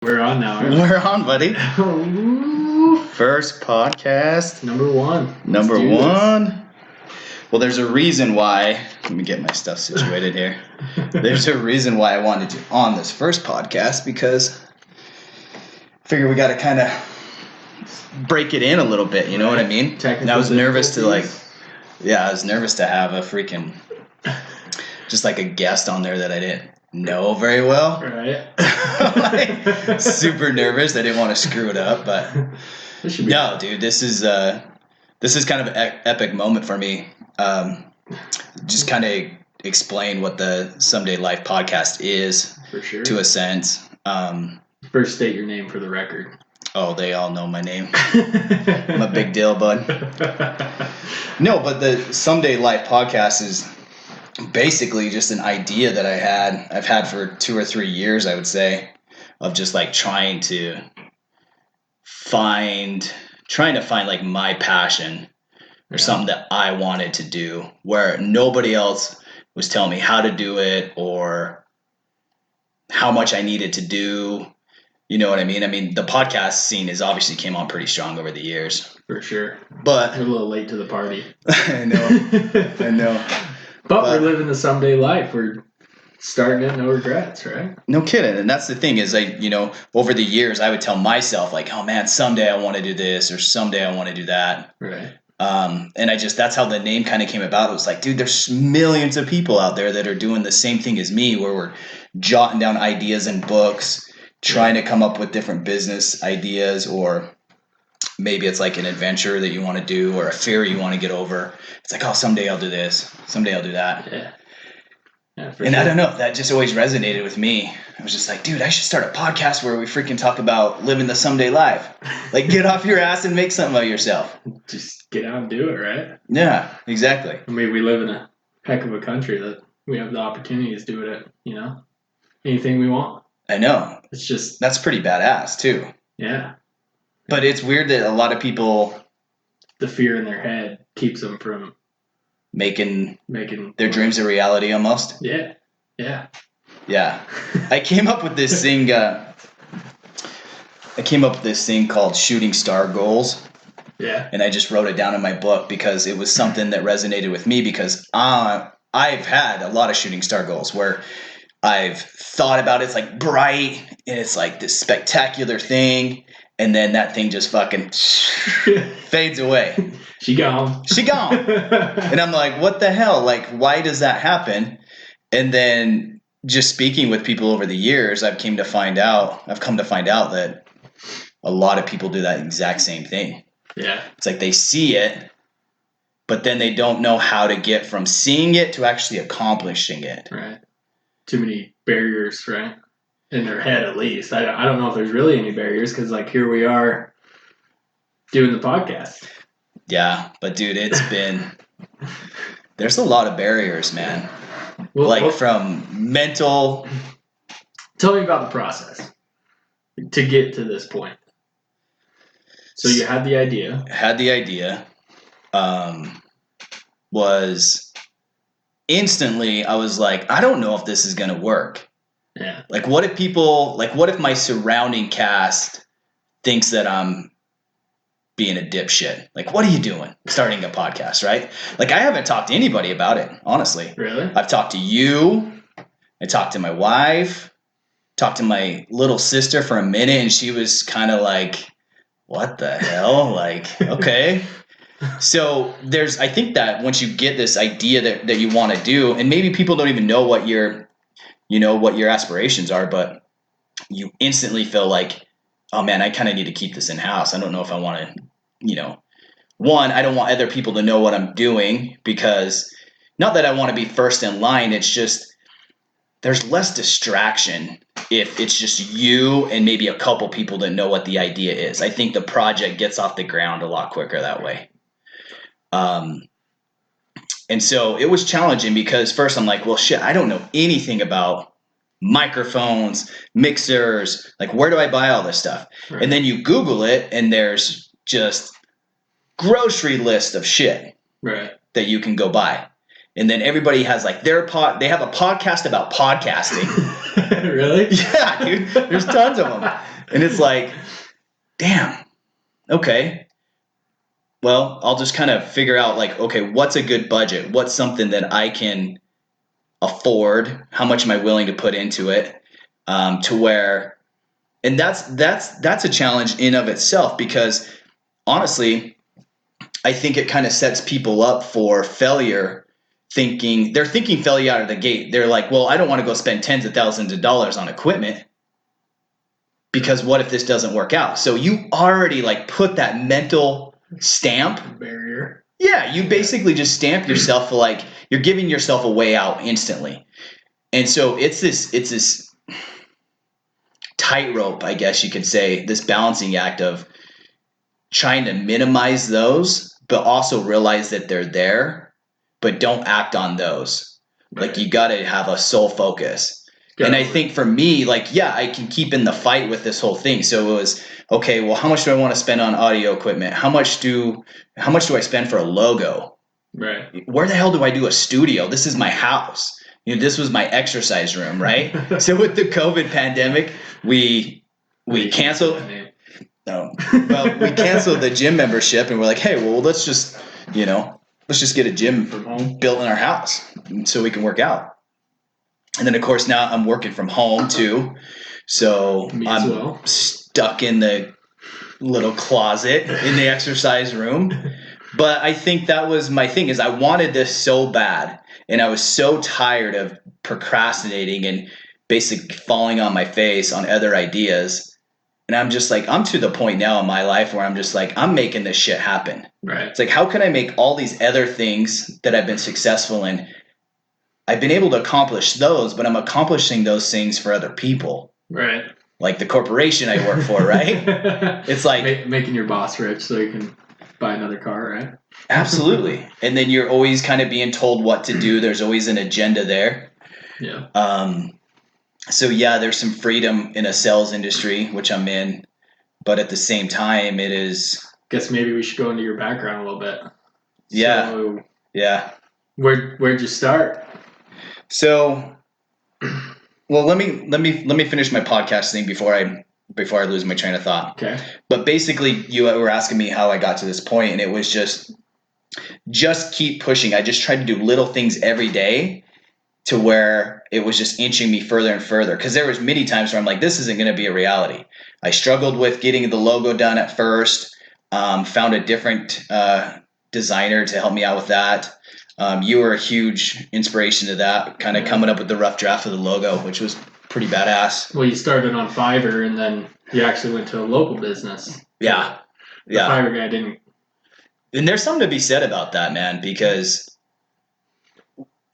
We're on now. Right? We're on, buddy. Ooh. First podcast. Number one. Number one. Well, there's a reason why. Let me get my stuff situated here. There's a reason why I wanted you on this first podcast because I figure we got to kind of break it in a little bit. You know what I mean? And I was nervous to I was nervous to have a freaking, just like a guest on there that I didn't know very well. Right. Like, super nervous. I didn't want to screw it up, but no, dude, this is kind of an epic moment for me. Just kind of explain what the Someday Life podcast is, for sure, to a sense. First, state your name for the record. Oh, they all know my name. I'm a big deal, bud. No, but the Someday Life podcast is basically just an idea that I've had for 2 or 3 years, I would say, of just like trying to find like my passion or something that I wanted to do where nobody else was telling me how to do it or how much I needed to do. You know what I mean? I mean, the podcast scene has obviously came on pretty strong over the years. For sure. But we're a little late to the party. I know. But we're living the someday life. We're starting it, no regrets, right? No kidding. And that's the thing is, over the years, I would tell myself like, oh man, someday I want to do this or someday I want to do that. Right. And that's how the name kind of came about. It was like, dude, there's millions of people out there that are doing the same thing as me, where we're jotting down ideas in books, trying to come up with different business ideas, or maybe it's like an adventure that you want to do or a fear you want to get over. It's like, oh, someday I'll do this. Someday I'll do that. Yeah. And sure. I don't know, that just always resonated with me. I was just like, dude, I should start a podcast where we freaking talk about living the someday life. Like, get off your ass and make something of yourself. Just get out and do it, right? Yeah, exactly. I mean, we live in a heck of a country that we have the opportunities to do it at, anything we want. I know. It's just... That's pretty badass, too. Yeah. But it's weird that a lot of people... The fear in their head keeps them from... Making their dreams a reality almost. Yeah. I came up with this thing. Called Shooting Star Goals. Yeah. And I just wrote it down in my book because it was something that resonated with me because I've had a lot of shooting star goals where I've thought about it. It's like bright and it's like this spectacular thing. And then that thing just fucking fades away. She gone. And I'm like, what the hell? Like, why does that happen? And then just speaking with people over the years, I've come to find out that a lot of people do that exact same thing. Yeah. It's like they see it, but then they don't know how to get from seeing it to actually accomplishing it. Right. Too many barriers, right? In their head, at least. I don't know if there's really any barriers because, like, here we are doing the podcast. Yeah, but dude, there's a lot of barriers, man. From mental. Tell me about the process to get to this point. So you had the idea. Was instantly, I was like, I don't know if this is going to work. Yeah. Like, what if my surrounding cast thinks that I'm being a dipshit? Like, what are you doing starting a podcast, right? Like, I haven't talked to anybody about it, honestly. Really? I've talked to you. I talked to my wife. Talked to my little sister for a minute, and she was kind of like, what the hell? Like, okay. So I think that once you get this idea that you want to do, and maybe people don't even know what your aspirations are, but you instantly feel like, oh man, I kind of need to keep this in house. I don't know if I want to, one, I don't want other people to know what I'm doing because not that I want to be first in line. It's just, there's less distraction if it's just you and maybe a couple people that know what the idea is. I think the project gets off the ground a lot quicker that way. And so it was challenging because first I'm like, well, shit, I don't know anything about microphones, mixers, like where do I buy all this stuff? Right. And then you Google it and there's just grocery list of shit that you can go buy. And then everybody has like they have a podcast about podcasting. Really? Yeah, dude. There's tons of them. And it's like, damn, okay. Well, I'll just kind of figure out like, okay, what's a good budget? What's something that I can afford? How much am I willing to put into it? To where, and that's a challenge in of itself, because honestly, I think it kind of sets people up for failure. They're thinking failure out of the gate. They're like, well, I don't want to go spend tens of thousands of dollars on equipment, because what if this doesn't work out? So you already like put that mental stamp barrier. Yeah, you basically just stamp yourself for like you're giving yourself a way out instantly. And so it's this tightrope, I guess you could say, this balancing act of trying to minimize those, but also realize that they're there, but don't act on those. Right. Like you got to have a sole focus. And I think for me, like, yeah, I can keep in the fight with this whole thing. So it was, okay, well, how much do I want to spend on audio equipment? How much do I spend for a logo? Right. Where the hell do I do a studio? This is my house. This was my exercise room, right? So with the COVID pandemic, we canceled. No, well, we canceled the gym membership, and we're like, hey, well, let's just get a gym from home, built in our house, so we can work out. And then, of course, now I'm working from home too, so I'm stuck in the little closet in the exercise room. But I think that was my thing, is I wanted this so bad, and I was so tired of procrastinating and basically falling on my face on other ideas. And I'm just like, I'm to the point now in my life where I'm just like, I'm making this shit happen. Right. It's like, how can I make all these other things that I've been successful in? I've been able to accomplish those, but I'm accomplishing those things for other people. Right. Like the corporation I work for, right? It's like making your boss rich so you can buy another car, right? Absolutely. And then you're always kind of being told what to do. There's always an agenda there. Yeah. So yeah, there's some freedom in a sales industry, which I'm in, but at the same time, it is. Guess maybe we should go into your background a little bit. Yeah. So, yeah. Where'd you start? So, well, let me finish my podcast thing before I lose my train of thought. Okay. But basically, you were asking me how I got to this point, and it was just keep pushing. I just tried to do little things every day to where it was just inching me further and further. Because there was many times where I'm like, this isn't going to be a reality. I struggled with getting the logo done at first. Found a different designer to help me out with that. You were a huge inspiration to that, kind of coming up with the rough draft of the logo, which was pretty badass. Well, you started on Fiverr, and then you actually went to a local business. Yeah. The Fiverr guy didn't. And there's something to be said about that, man, because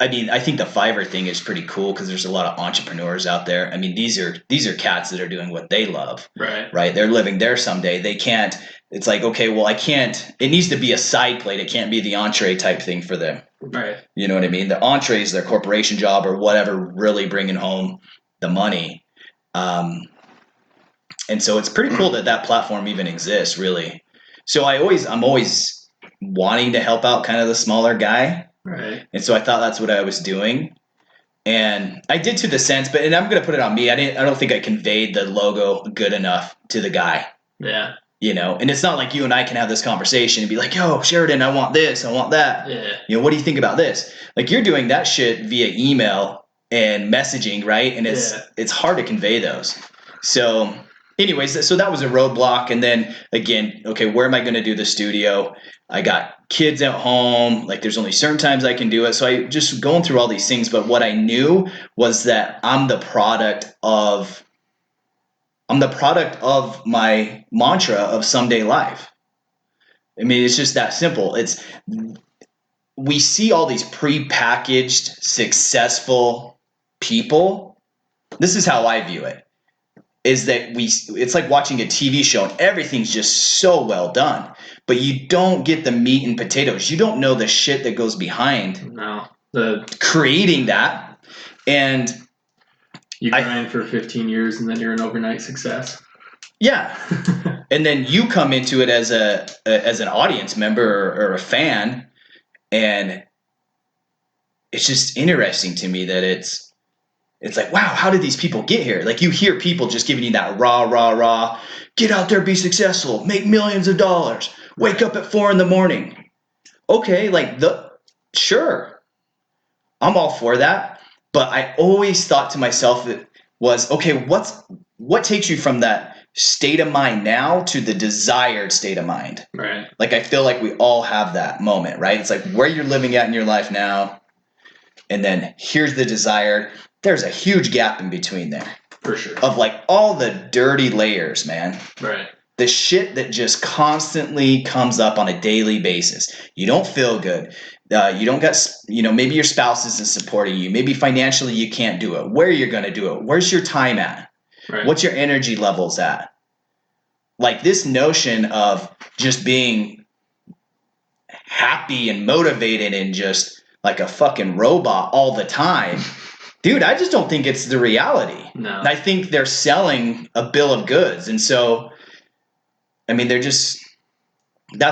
I mean, I think the Fiverr thing is pretty cool because there's a lot of entrepreneurs out there. I mean, these are cats that are doing what they love. Right. They're living there someday. They can't. It's like, okay, well, I can't. It needs to be a side plate. It can't be the entree type thing for them. Right. You know what I mean? The entree is their corporation job or whatever, really bringing home the money. And so it's pretty cool that platform even exists, really. So I'm always wanting to help out kind of the smaller guy. Right. And so I thought that's what I was doing. And I did to the sense, and I'm going to put it on me. I don't think I conveyed the logo good enough to the guy. Yeah. And it's not like you and I can have this conversation and be like, yo, Sheridan, I want this, I want that. Yeah. What do you think about this? Like you're doing that shit via email and messaging, right? And it's hard to convey those. So anyways, so that was a roadblock. And then again, okay, where am I going to do the studio? I got kids at home. Like there's only certain times I can do it. So I just going through all these things. But what I knew was that I'm the product of my mantra of someday life. I mean, it's just that simple. We see all these prepackaged, successful people. This is how I view it. Is that it's like watching a TV show and everything's just so well done, but you don't get the meat and potatoes. You don't know the shit that goes behind creating that. And you grind for 15 years and then you're an overnight success. Yeah. And then you come into it as an audience member or a fan, and it's just interesting to me that It's like, wow, how did these people get here? Like you hear people just giving you that rah, get out there, be successful, make millions of dollars, wake up at 4 a.m. Okay, like sure, I'm all for that. But I always thought to myself that was, okay, what takes you from that state of mind now to the desired state of mind? Right. Like I feel like we all have that moment, right? It's like where you're living at in your life now, and then here's the desired. There's a huge gap in between there. For sure. Of like all the dirty layers, man. Right. The shit that just constantly comes up on a daily basis. You don't feel good. You don't got, maybe your spouse isn't supporting you. Maybe financially you can't do it. Where you're going to do it? Where's your time at? Right. What's your energy levels at? Like this notion of just being happy and motivated and just like a fucking robot all the time. Dude, I just don't think it's the reality. No. I think they're selling a bill of goods. And so, I mean, that's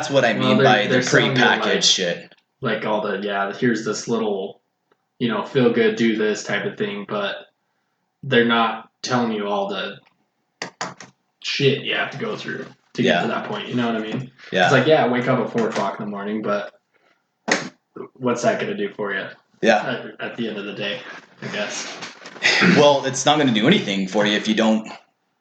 what I mean by the prepackaged shit. Like all here's this little, feel good, do this type of thing, but they're not telling you all the shit you have to go through to get to that point. You know what I mean? Yeah. It's like, wake up at 4 o'clock in the morning, but what's that going to do for you? Yeah. At the end of the day, I guess. Well, it's not going to do anything for you if you don't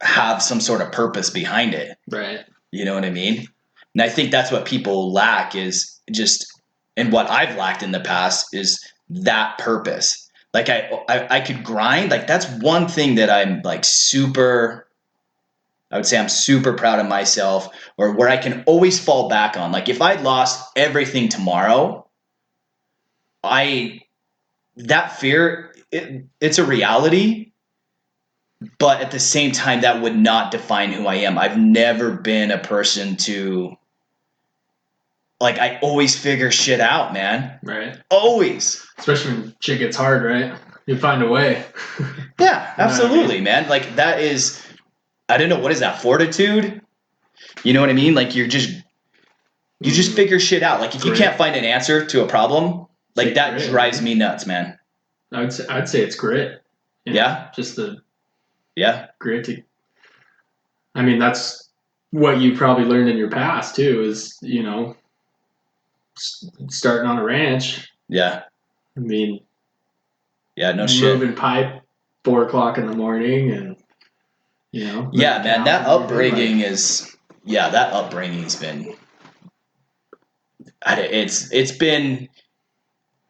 have some sort of purpose behind it. Right. You know what I mean? And I think that's what people lack is just, and what I've lacked in the past is that purpose. Like I could grind. Like that's one thing that I'm like I would say I'm super proud of myself, or where I can always fall back on. Like if I'd lost everything tomorrow, that fear, it's a reality, but at the same time, that would not define who I am. I've never been a person to, like, I always figure shit out, man. Right. Always. Especially when shit gets hard, right? You find a way. Yeah, absolutely, man. Like that is, I don't know, what is that, fortitude? You know what I mean? Like you just figure shit out. Like if you can't find an answer to a problem, like that drives me nuts, man. I'd say it's grit. Yeah. Just the grit. I mean, that's what you probably learned in your past too. Is starting on a ranch. Yeah. I mean. Yeah. No shit. Moving pipe 4 o'clock in the morning, and Yeah, man. That upbringing that upbringing's been.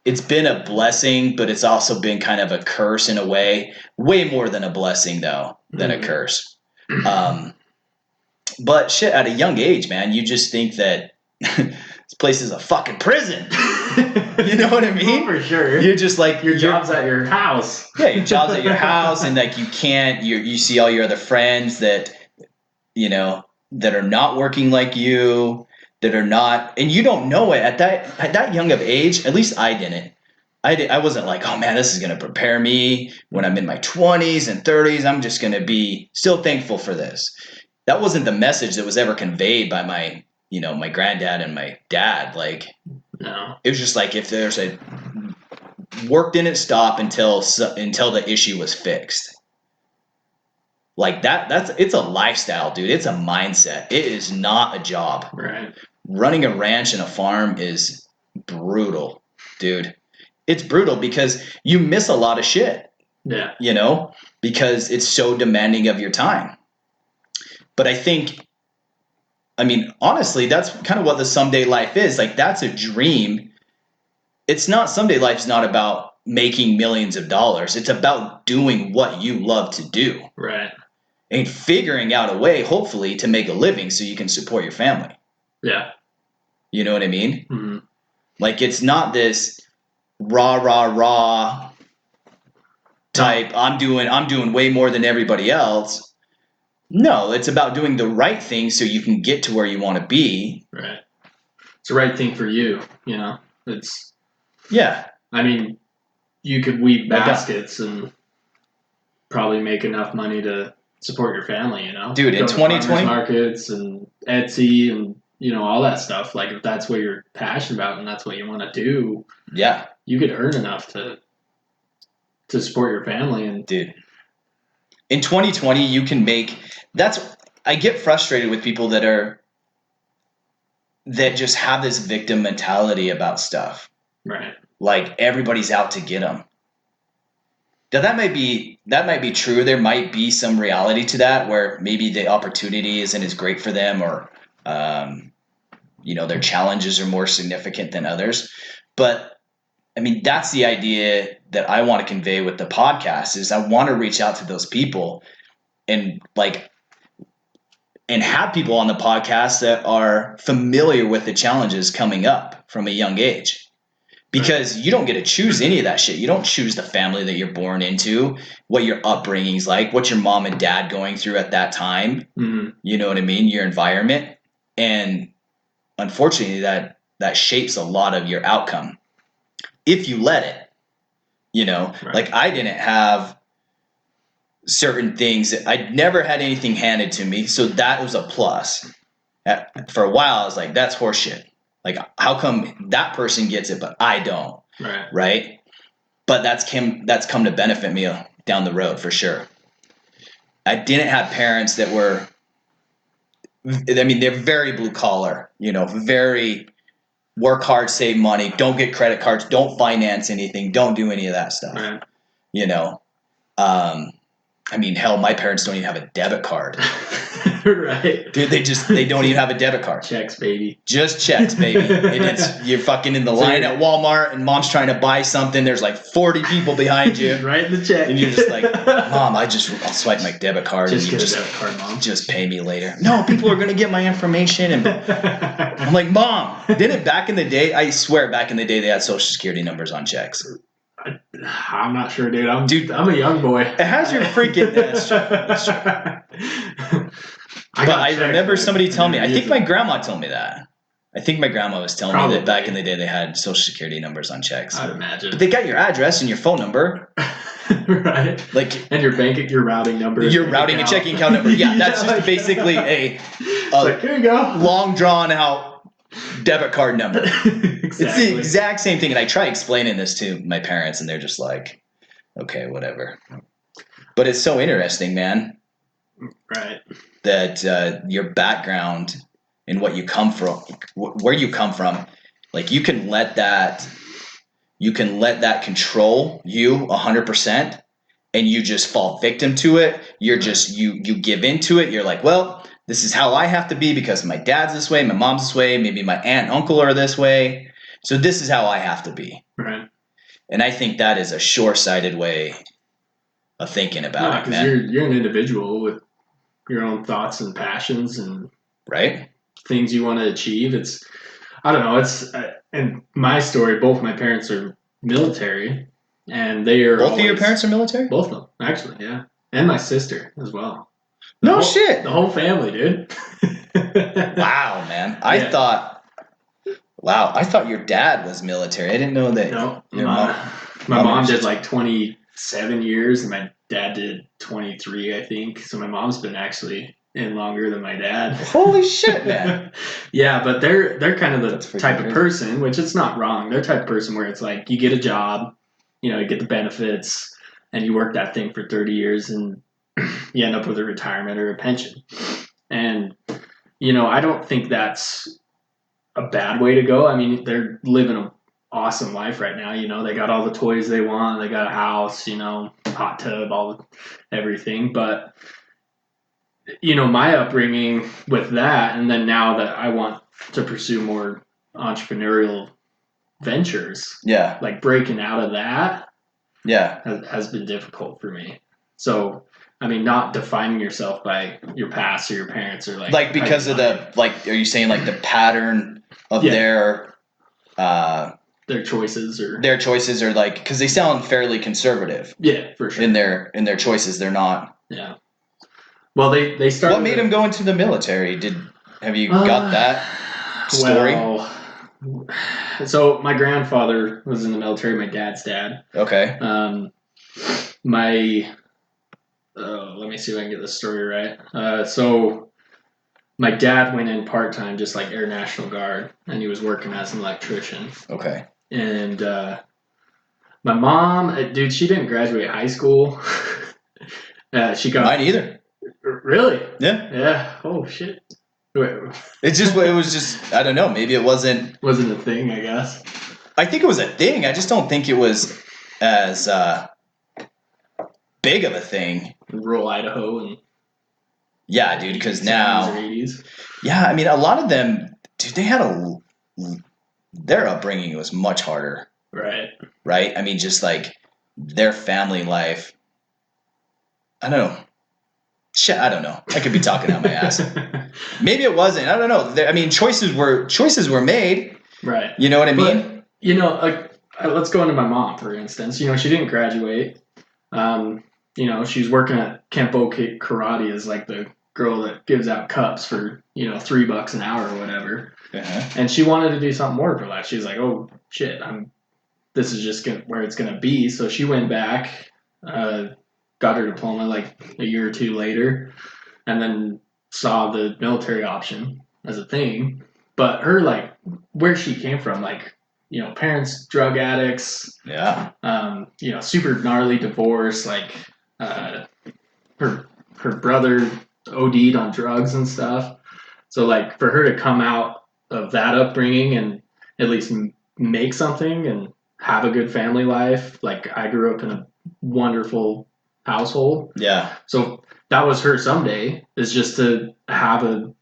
It's been a blessing, but it's also been kind of a curse in a way. Way more than a blessing, though, than a curse. But shit, at a young age, man, you just think that this place is a fucking prison. You know what I mean? For sure. You're just like your job's at your house. Yeah, your job's at your house, and like you see all your other friends that that are not working like you. That are not, and you don't know it at that young of age. At least I didn't. I wasn't like, oh man, this is going to prepare me when I'm in my 20s and 30s. I'm just going to be still thankful for this. That wasn't the message that was ever conveyed by my granddad and my dad. Like, no, it was just like if there's a work didn't stop until the issue was fixed. Like it's a lifestyle, dude. It's a mindset. It is not a job. Right. Running a ranch and a farm is brutal, dude. It's brutal because you miss a lot of shit. Yeah. Because it's so demanding of your time. But I think, honestly, that's kind of what the someday life is. Like that's a dream. Someday life's not about making millions of dollars. It's about doing what you love to do. Right. And figuring out a way, hopefully, to make a living so you can support your family. Yeah. You know what I mean? Mm-hmm. Like, it's not this rah type, I'm doing way more than everybody else. No, it's about doing the right thing so you can get to where you want to be. Right. It's the right thing for you, It's... Yeah. You could weave baskets and probably make enough money to support your family, Dude, in 2020 markets and Etsy and all that stuff. Like if that's what you're passionate about and that's what you want to do, yeah, you could earn enough to to support your family. And dude, in 2020, you can make. I get frustrated with people that just have this victim mentality about stuff. right. Like everybody's out to get them. Now that might be true. There might be some reality to that, where maybe the opportunity isn't as great for them, or their challenges are more significant than others. But I mean, that's the idea that I want to convey with the podcast. Is I want to reach out to those people and have people on the podcast that are familiar with the challenges coming up from a young age. Because you don't get to choose any of that shit. You don't choose the family that you're born into, what your upbringing's like, what your mom and dad going through at that time. Mm-hmm. You know what I mean? Your environment. And unfortunately, that shapes a lot of your outcome. If you let it, Right. Like I didn't have certain things. I never had anything handed to me. So that was a plus. For a while, I was like, that's horseshit. Like, how come that person gets it, but I don't? Right? But that's come to benefit me down the road for sure. I didn't have parents that were, I mean, they're very blue collar, very work hard, save money, don't get credit cards, don't finance anything, don't do any of that stuff. Right. I mean, hell, my parents don't even have a debit card. Right. Dude, they don't even have a debit card. Checks, baby. Just checks, baby. And you're fucking in the line at Walmart and mom's trying to buy something. There's like 40 people behind you. Writing the check. And you're just like, Mom, I'll swipe my debit card. Just and you get a debit card, Mom. Just pay me later. No, people are going to get my information. And I'm like, Mom, didn't back in the day, I swear back in the day, they had social security numbers on checks. I'm not sure, dude. I'm a young boy. It has your freaking... That's true. But I remember somebody telling me, I think my grandma told me that. I think my grandma was telling me that back in the day they had social security numbers on checks. I'd imagine. But they got your address and your phone number. Right. And your routing number. Your routing and checking account number. Yeah, that's just basically a here you go. Long drawn out debit card number. Exactly. It's the exact same thing. And I try explaining this to my parents and they're just like, okay, whatever. But it's so interesting, man. Right. That your background and what you come from, where you come from, like you can let that control you 100%, and you just fall victim to it. You're just you give into it. You're like, well, this is how I have to be because my dad's this way, my mom's this way, maybe my aunt and uncle are this way, so this is how I have to be. Right. And I think that is a short-sighted way of thinking about it, man. You're an individual with your own thoughts and passions and right things you want to achieve. And my story, both my parents are military, and they are both of your parents are military? Both of them, actually, yeah. And my sister as well. Shit. The whole family, dude. Wow, man. I thought your dad was military. I didn't know that. No, my mom did like 27 years, and my dad did 23, I think. So my mom's been actually in longer than my dad. Holy shit, man. Yeah, but they're kind of the type of person, which it's not wrong. They're the type of person where it's like you get a job, you get the benefits, and you work that thing for 30 years, and you end up with a retirement or a pension. And, I don't think that's a bad way to go. I mean, they're living an awesome life right now. They got all the toys they want. They got a house, hot tub, everything. But, my upbringing with that, and then now that I want to pursue more entrepreneurial ventures, yeah, like breaking out of that, yeah, has been difficult for me. So, I mean, not defining yourself by your past or your parents or like because of are you saying like the pattern of their choices or like, because they sound fairly conservative. Yeah, for sure. In their choices, they're not. Yeah. Well, they started. What made them go into the military? Have you got that story? Well, so my grandfather was in the military. My dad's dad. Okay. Let me see if I can get this story right. So my dad went in part-time, just like Air National Guard, and he was working as an electrician. Okay. And My mom, dude, she didn't graduate high school. She got Mine either. really. Yeah. Yeah. Oh shit. Wait, It was just I don't know. Maybe it wasn't. wasn't a thing, I guess. I think it was a thing. I just don't think it was as big of a thing. Rural Idaho and Yeah, dude. Because now, 80s. yeah, I mean, a lot of them, dude, they had their upbringing was much harder, Right. right? I mean, just like their family life. I don't know. Shit, I don't know. I could be talking out my ass. Maybe it wasn't. I don't know. I mean, choices were made. Right. You know what I mean? But, you know, let's go into my mom, for instance. You know, she didn't graduate. You know, she's working at Camp OK Karate as like the girl that gives out cups for, you know, $3 an hour or whatever. Uh-huh. And she wanted to do something more with her life. She's like, oh shit, this is just where it's gonna be. So she went back, got her diploma like a year or two later, and then saw the military option as a thing. But her, like, where she came from, like, you know, parents drug addicts, Yeah. you know, super gnarly divorce, like her brother OD'd on drugs and stuff. So like for her to come out of that upbringing and at least make something and have a good family life, like I grew up in a wonderful household. Yeah. So that was her someday, is just to have a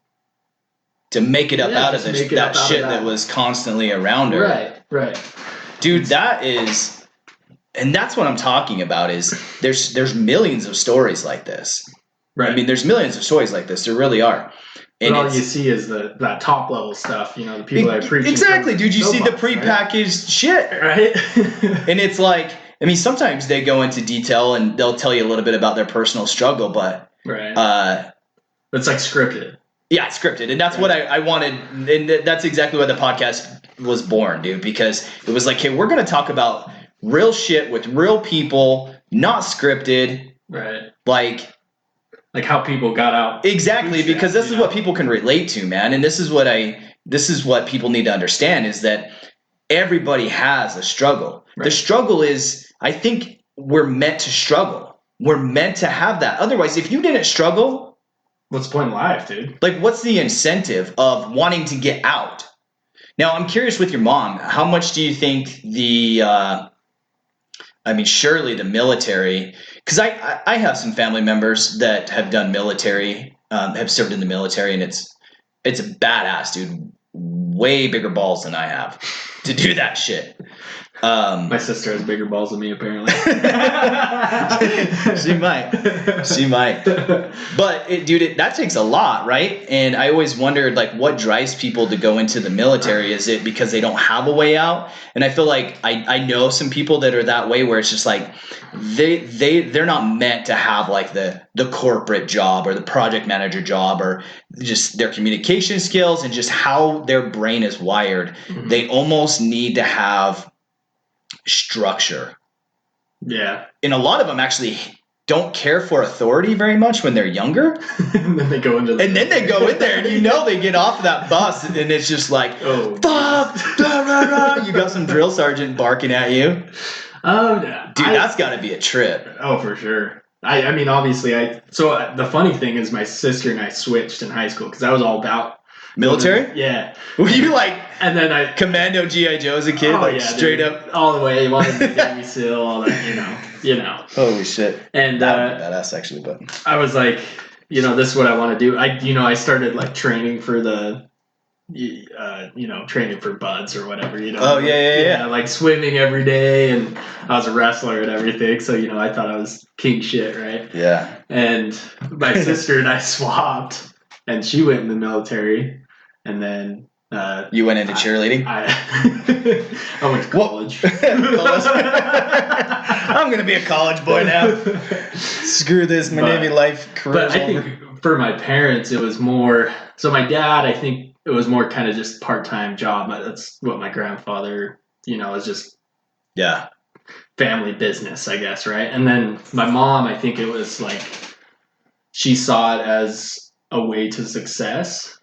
To make it up Yeah, out of just this, make it that up out of shit that. that was constantly around her. right. Dude, that is, and that's what I'm talking about. Is there's millions of stories like this. Right. I mean, there's millions of stories like this. There really are. But And all it's, you see is that top level stuff, you know, the people that are preaching. exactly, dude. You see the soapbox, prepackaged shit, right? and it's like, I mean, sometimes they go into detail and they'll tell you a little bit about their personal struggle, but right. It's like scripted. Yeah, it's scripted, and that's what I wanted, and that's exactly why the podcast was born, dude. Because it was like, hey, we're gonna talk about real shit with real people, not scripted, Right. like how people got out. exactly, because this is what people can relate to, man, and this is what people need to understand is that everybody has a struggle. Right. The struggle is, I think we're meant to struggle. We're meant to have that. Otherwise, if you didn't struggle, what's the point of life, dude? like, what's the incentive of wanting to get out? Now, I'm curious with your mom, how much do you think surely the military, because I have some family members that have done military, have served in the military, and it's badass, dude. Way bigger balls than I have to do that shit. My sister has bigger balls than me, apparently. She might. But that takes a lot, right? And I always wondered, like, what drives people to go into the military? Is it because they don't have a way out? And I feel like I know some people that are that way, where it's just like they're not meant to have like the corporate job or the project manager job, or just their communication skills and just how their brain is wired. Mm-hmm. They almost need to have structure. Yeah. And a lot of them actually don't care for authority very much when they're younger. And then they go in there and you know they get off that bus and it's just like, oh, fuck, rah, rah, rah. You got some drill sergeant barking at you. Oh, yeah. Dude, that's got to be a trip. Oh, for sure. I mean, obviously, so the funny thing is my sister and I switched in high school because I was all about military? Yeah. Were you like, and then I Commando G.I. Joe as a kid? Straight up? All the way. Wanted to Navy SEAL, all that, you know. Holy shit. And that would be badass, actually, but I was like, this is what I want to do. I started like training for the, training for buds or whatever, Oh, yeah. Like swimming every day, and I was a wrestler and everything, so, I thought I was king shit, right? Yeah. And my sister and I swapped, and she went in the military, and then you went into cheerleading? I went to college. I'm gonna be a college boy now. Screw this, my Navy life career. But I think for my parents, it was more. So my dad, I think it was more kind of just part-time job. That's what my grandfather, is just family business, I guess, right? And then my mom, I think it was like she saw it as a way to success,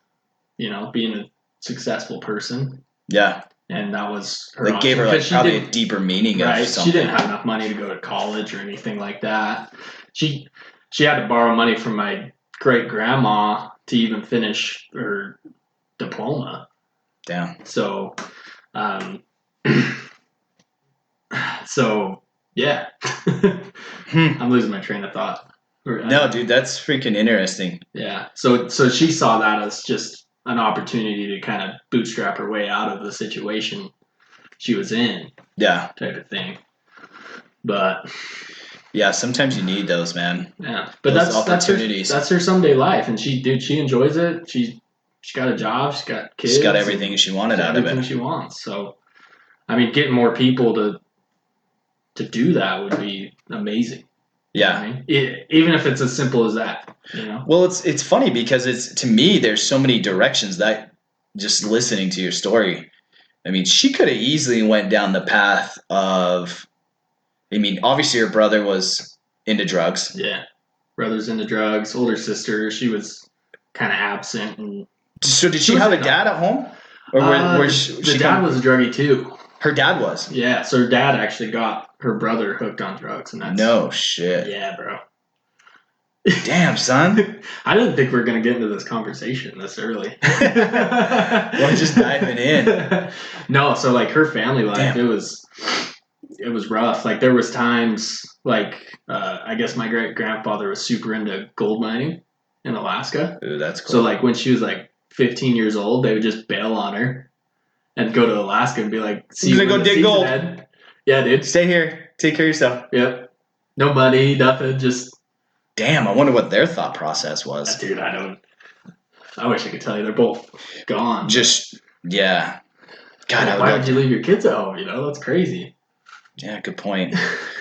being a successful person. Yeah. and that was her Like gave her option, like 'cause she probably a didn't- deeper meaning of right. something. She didn't have enough money to go to college or anything like that. She had to borrow money from my great grandma to even finish her diploma. Damn. So, so yeah, I'm losing my train of thought. No, dude, that's freaking interesting. Yeah. So she saw that as just an opportunity to kind of bootstrap her way out of the situation she was in, Yeah. type of thing. But yeah, sometimes you need those, man. Yeah, but Those that's opportunities. That's her someday life, and she enjoys it. She's got a job. She's got kids. She's got everything she wanted out of everything it. she wants. So, I mean, getting more people to do that would be amazing. You know Yeah. what I mean? Even if it's as simple as that, you know. Well, it's funny because it's, to me, there's so many directions that just listening to your story. I mean, she could have easily went down the path of, I mean, obviously her brother was into drugs. Yeah, brother's into drugs. Older sister, she was kind of absent. And So did She she was have a into- dad at home? Or the dad was a druggie too. Her dad was? Yeah, so her dad actually got her brother hooked on drugs, and that's No shit. Yeah, bro. Damn, son. I didn't think we were going to get into this conversation this early. We're just diving in. No, so like her family life, Damn. it was rough. Like there was times like I guess my great grandfather was super into gold mining in Alaska. Ooh, that's cool. So like when she was like 15 years old, they would just bail on her and go to Alaska and be like, "See I'm you gonna when go the dig season gold." ends." Yeah, dude. Stay here. Take care of yourself. Yep. No money, nothing. Just Damn, I wonder what their thought process was. dude, I wish I could tell you they're both gone. Just, yeah. God, I would Why love would you leave your kids at home? You know, that's crazy. Yeah, good point.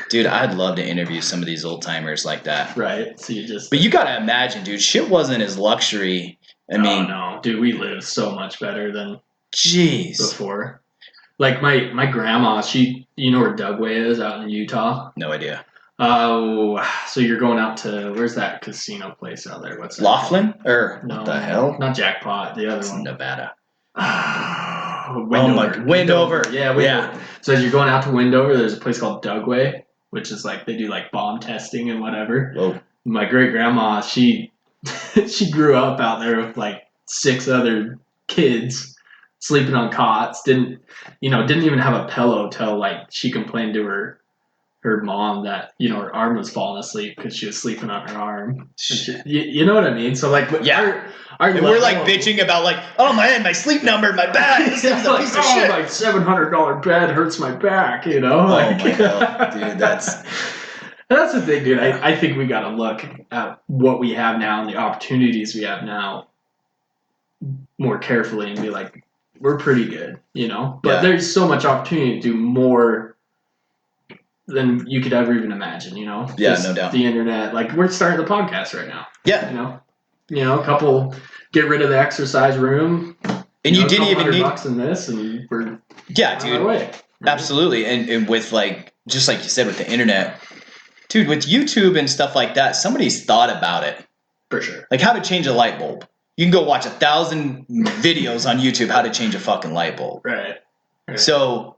Dude, I'd love to interview some of these old timers like that. Right. So you just. But you gotta imagine, dude, shit wasn't as luxury. I mean, no, dude, we live so much better than jeez. before. Like my grandma, you know where Dugway is out in Utah. No idea. Oh, so you're going out to where's that casino place out there? What's that? Laughlin? Or No, what the hell? Not Jackpot. The other It's one. Nevada. Wendover. Yeah, Wendover. Yeah. So as you're going out to Wendover, there's a place called Dugway, which is like they do like bomb testing and whatever. Whoa. My great grandma, she grew up out there with like 6 other kids sleeping on cots. Didn't even have a pillow till like she complained to her mom that her arm was falling asleep because she was sleeping on her arm. You know what I mean? So like, Yeah. our And we're like bitching about like, oh man, my sleep number, my back. This thing's a piece of shit. My $700 bed hurts my back. Oh my god, dude, that's the thing, dude. I think we got to look at what we have now and the opportunities we have now more carefully and be like, we're pretty good, But Yeah. there's so much opportunity to do more than you could ever even imagine, Yeah, Just no doubt. the internet, like we're starting the podcast right now, Yeah. a couple get rid of the exercise room, And you didn't even need $100 in this, and we're Yeah, on dude. our way. Absolutely. And with like, just like you said with the internet, dude, with YouTube and stuff like that, somebody's thought about it. For sure. Like how to change a light bulb. You can go watch 1,000 videos on YouTube how to change a fucking light bulb. Right. So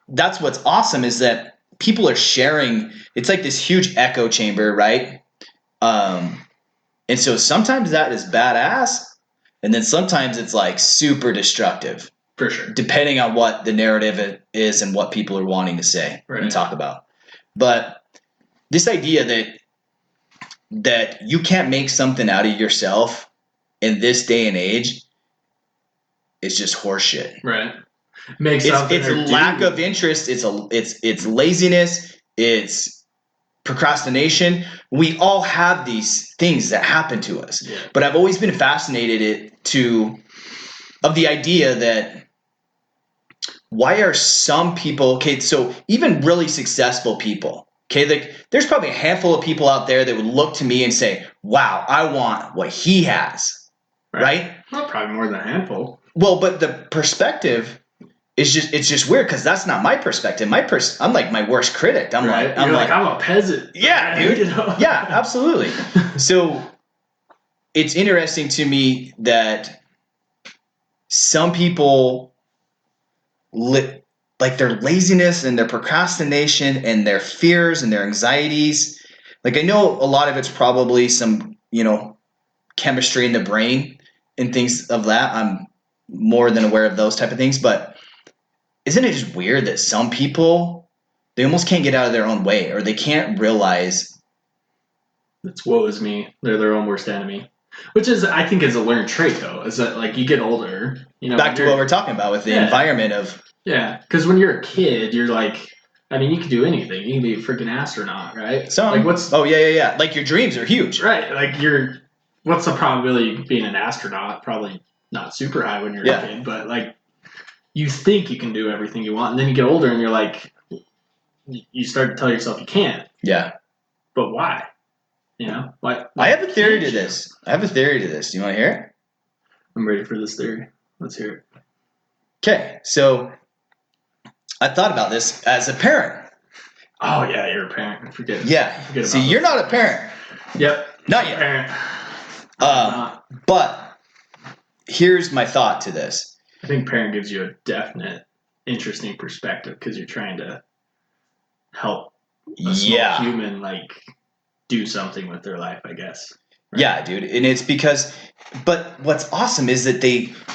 that's what's awesome is that people are sharing. It's like this huge echo chamber, right? And so sometimes that is badass, and then sometimes it's like super destructive, For sure. depending on what the narrative is and what people are wanting to say Right. and talk about. But this idea that you can't make something out of yourself in this day and age is just horseshit. Right. Make It's something or lack do- of interest. It's laziness. It's procrastination. We all have these things that happen to us. Yeah. But I've always been fascinated of the idea that why are some people, okay, so even really successful people, okay, like there's probably a handful of people out there that would look to me and say, wow, I want what he has, right? Well, probably more than a handful. Well, but the perspective is it's just weird because that's not my perspective. I'm like my worst critic. I'm Right. like, I'm You're like, I'm a peasant. yeah, dude. Yeah, absolutely. So it's interesting to me that some people like their laziness and their procrastination and their fears and their anxieties. Like I know a lot of it's probably some, chemistry in the brain and things of that. I'm more than aware of those type of things, but isn't it just weird that some people, they almost can't get out of their own way, or they can't realize It's woe is me. They're their own worst enemy. Which is, I think, is a learned trait, though. Is that, like, you get older, back to what we're talking about with the environment of... Yeah, because when you're a kid, you're like, I mean, you can do anything. You can be a freaking astronaut, right? Like, what's... Oh, yeah. Like, your dreams are huge. Right, like, what's the probability of being an astronaut? Probably not super high when you're a kid, but, like, you think you can do everything you want, and then you get older and you're like, you start to tell yourself you can't. Yeah. But why? What? I have a theory to this. Do you want to hear it? I'm ready for this theory. Let's hear it. Okay, so I thought about this as a parent. Oh, yeah, you're a parent. Forget See, you're not a parent. Yep. Not yet. Parent. But here's my thought to this. I think parent gives you a definite, interesting perspective because you're trying to help a small human, like, do something with their life, I guess. Right? Yeah, dude. And it's because, but what's awesome is that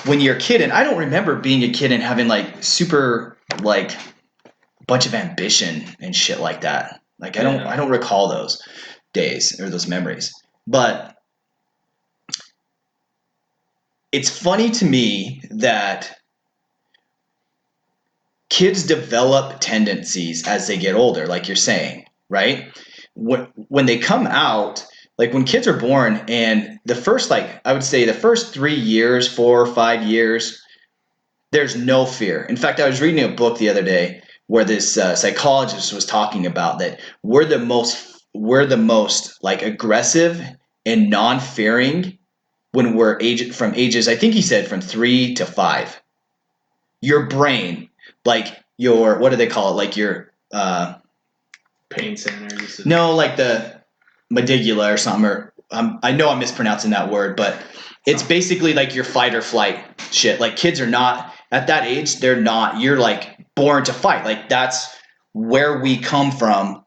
when you're a kid, and I don't remember being a kid and having like super, like, bunch of ambition and shit like that. Like, I don't recall those days or those memories. But it's funny to me that kids develop tendencies as they get older, like you're saying, right? When they come out, like when kids are born, and the first, like, I would say the first 3 years, 4 or 5 years, there's no fear. In fact, I was reading a book the other day where this psychologist was talking about that we're the most like aggressive and non-fearing when we're from ages, I think he said from 3 to 5. Your brain, like your, what do they call it? Like your pain centers. No, like the medulla or something. Or I know I'm mispronouncing that word, but it's basically like your fight or flight shit. Like kids are not at that age. They're not. You're like born to fight. Like that's where we come from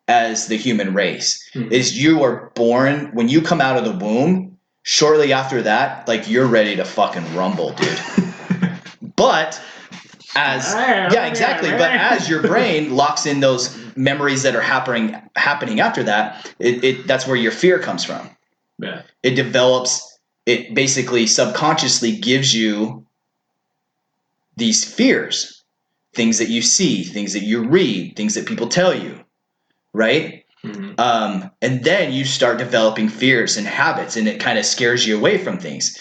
as the human race. Mm-hmm. Is you are born when you come out of the womb. Shortly after that, like you're ready to fucking rumble, dude. But But as your brain locks in those memories that are happening after that, that's where your fear comes from. Yeah. It develops. It basically subconsciously gives you these fears, things that you see, things that you read, things that people tell you, right? Mm-hmm. And then you start developing fears and habits, and it kind of scares you away from things.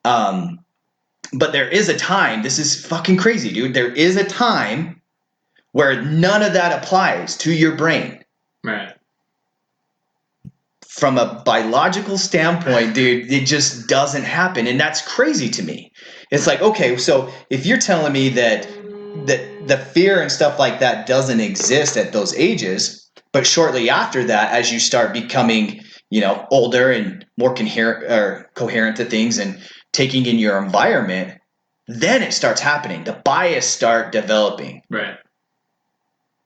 But there is a time, this is fucking crazy, dude. There is a time where none of that applies to your brain. Right. From a biological standpoint, dude, it just doesn't happen. And that's crazy to me. It's like, okay, so if you're telling me that the fear and stuff like that doesn't exist at those ages, but shortly after that, as you start becoming, older and more coherent to things and taking in your environment, then it starts happening. The bias start developing. Right.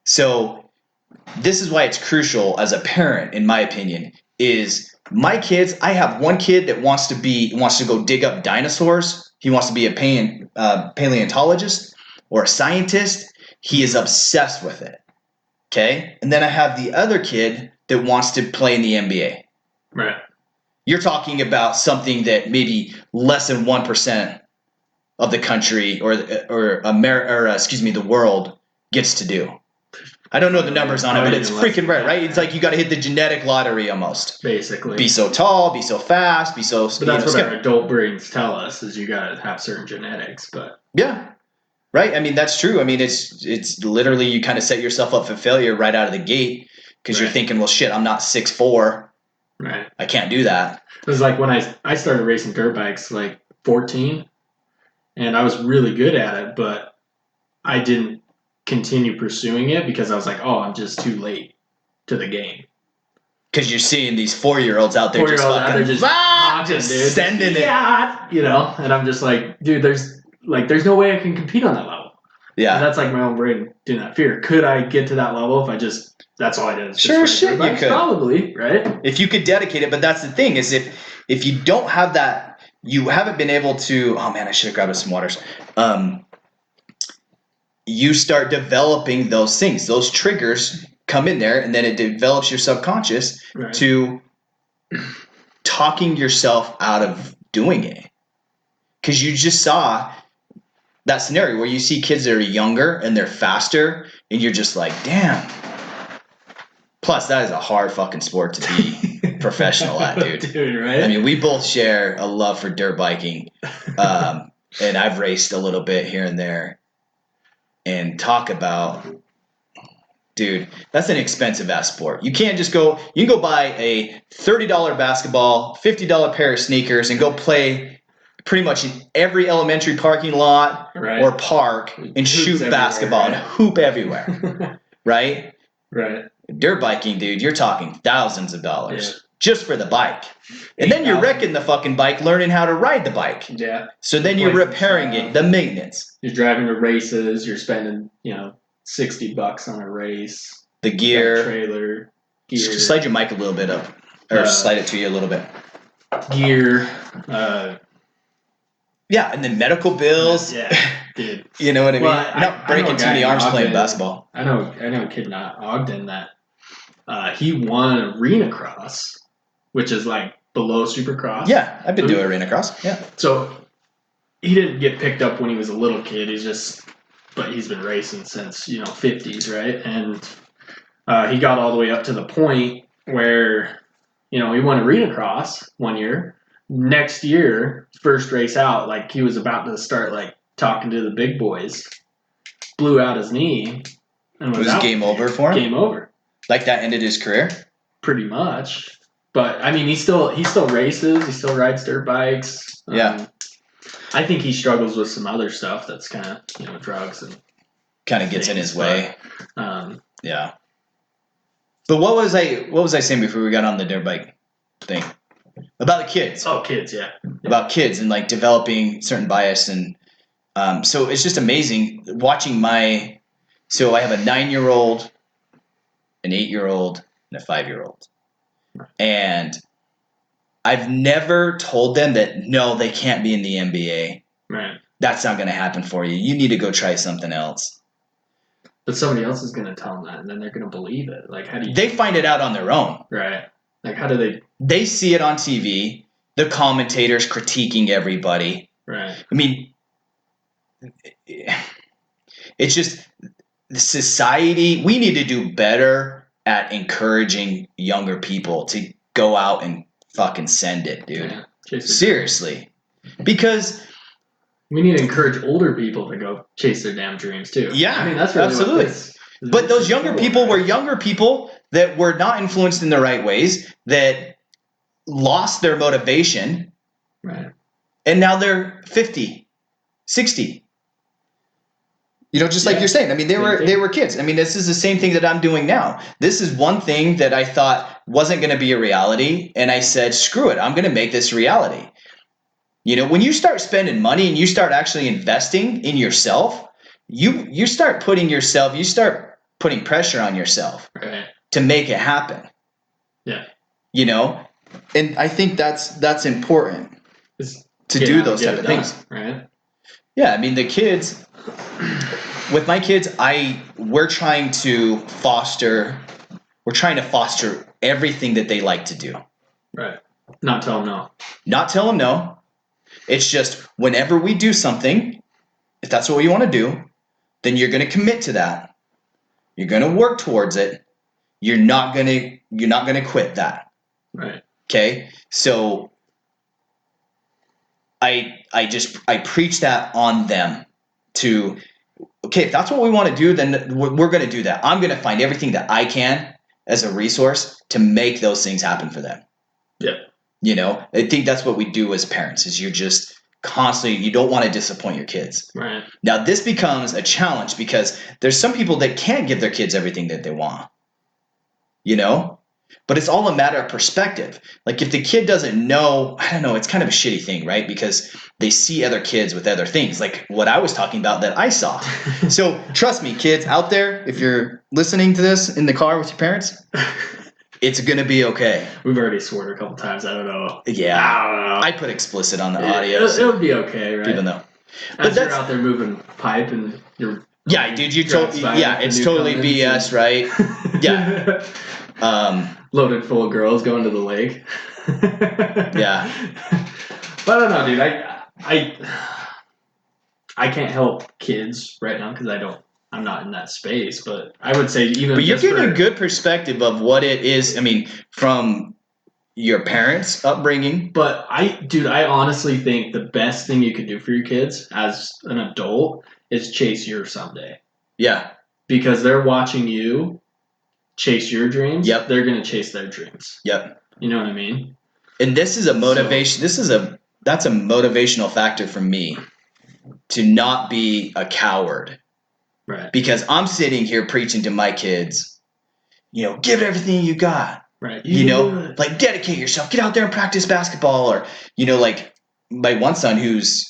So this is why it's crucial as a parent, in my opinion, is my kids. I have one kid that wants to go dig up dinosaurs. He wants to be a paleontologist or a scientist. He is obsessed with it. Okay. And then I have the other kid that wants to play in the NBA. Right. You're talking about something that maybe less than 1% of the country or the world gets to do. I don't know the numbers on it, but it's freaking rare, right? It's like you got to hit the genetic lottery almost. Basically. Be so tall, be so fast, be so... But that's what our adult brains tell us, is you got to have certain genetics, but... Yeah. Right? I mean, that's true. I mean, it's literally you kind of set yourself up for failure right out of the gate because you're thinking, well, shit, I'm not 6'4". Right. I can't do that. It was like when I started racing dirt bikes, like 14, and I was really good at it, but I didn't continue pursuing it because I was like, oh, I'm just too late to the game. Because you're seeing these 4-year-olds out there just sending it. Yeah, and I'm just like, dude, there's no way I can compete on that level. Yeah. And that's like my own brain doing that fear. Could I get to that level if I just, that's all I did? Sure shit you could. Probably, right? If you could dedicate it, but that's the thing is if you don't have that, you haven't been able to, oh man, I should have grabbed some waters. You start developing those things. Those triggers come in there, and then it develops your subconscious to talking yourself out of doing it. Because you just saw that scenario where you see kids that are younger and they're faster, and you're just like, damn. Plus, that is a hard fucking sport to be professional at, dude. Dude, right? I mean, we both share a love for dirt biking, and I've raced a little bit here and there. And talk about, dude, that's an expensive ass sport. You can't just go, you can go buy a $30 basketball, $50 pair of sneakers, and go play pretty much in every elementary parking lot or park and hoops shoot basketball and hoop everywhere. Right? Right. Dirt biking, dude, you're talking thousands of dollars just for the bike. And then you're wrecking the fucking bike, learning how to ride the bike. Yeah. So then you're repairing it, the maintenance. You're driving to races, you're spending, $60 on a race. The gear. Trailer. Gear. Slide your mic a little bit up. Or slide it to you a little bit. Gear. Yeah, and then medical bills. Yeah, dude. You know what I mean? Well, not breaking too many arms playing basketball. I know a kid in Ogden that he won arena cross, which is like below supercross. Yeah, I've been doing arena cross. Yeah. So he didn't get picked up when he was a little kid. But he's been racing since 50s, right? And he got all the way up to the point where he won arena cross one year. Next year, first race out, like he was about to start like talking to the big boys, blew out his knee, and was out. Game over for him. Game over. Like that ended his career. Pretty much, but I mean, he still races. He still rides dirt bikes. Yeah. I think he struggles with some other stuff that's kind of drugs and kind of gets in his way. Yeah. But what was I saying before we got on the dirt bike thing? About the kids. Oh, kids, yeah. About kids and like developing certain bias and so it's just amazing watching so I have a 9-year-old, an 8-year-old, and a 5-year-old. And I've never told them that no, they can't be in the NBA. Right. That's not going to happen for you. You need to go try something else. But somebody else is going to tell them that, and then they're going to believe it. Like, how do you? They find it out on their own. Right. Like, how do they? They see it on TV. The commentators critiquing everybody. Right. I mean, it's just the society. We need to do better at encouraging younger people to go out and fucking send it, dude. Yeah. Seriously. Because we need to encourage older people to go chase their damn dreams too. Yeah, I mean, that's really absolutely. But those younger people were younger people that were not influenced in the right ways, that lost their motivation. Right. And now they're 50, 60. Just like you're saying. I mean, they were kids. I mean, this is the same thing that I'm doing now. This is one thing that I thought wasn't going to be a reality. And I said, screw it. I'm going to make this reality. When you start spending money and you start actually investing in yourself, you start putting pressure on yourself to make it happen. Yeah. And I think that's important to do those type of things. Right. Yeah. I mean, the kids, with my kids, we're trying to foster everything that they like to do. Right. Not tell them no. Not tell them no. It's just whenever we do something, if that's what you want to do, then you're going to commit to that. You're going to work towards it. You're not going to quit that. Right. Okay? So I preach that on them to, okay, if that's what we want to do, then we're going to do that. I'm going to find everything that I can as a resource to make those things happen for them. Yeah. I think that's what we do as parents is you're just constantly, you don't want to disappoint your kids. Right. Now this becomes a challenge because there's some people that can't give their kids everything that they want. But it's all a matter of perspective. Like if the kid doesn't know, I don't know, it's kind of a shitty thing, right? Because they see other kids with other things, like what I was talking about that I saw. So trust me, kids out there, if you're listening to this in the car with your parents, it's going to be okay. We've already sworn a couple times. I don't know. Yeah. I don't know. I put explicit on the audio. It'll be okay, right? People know. But you're out there moving pipe and you're... Yeah, dude, you totally... Yeah, it's totally BS, right? Yeah. Loaded full of girls going to the lake. Yeah. But I don't know, dude. I can't help kids right now because I'm not in that space. But I would say even. But you're getting a good perspective of what it is. I mean, from your parents' upbringing. But I honestly think the best thing you could do for your kids as an adult is chase your someday. Yeah. Because they're watching you chase your dreams. Yep. They're gonna chase their dreams. Yep. You know what I mean? And this is a motivation. That's a motivational factor for me to not be a coward. Right. Because I'm sitting here preaching to my kids, give it everything you got. Right. Like dedicate yourself, get out there and practice basketball, or, like my one son who's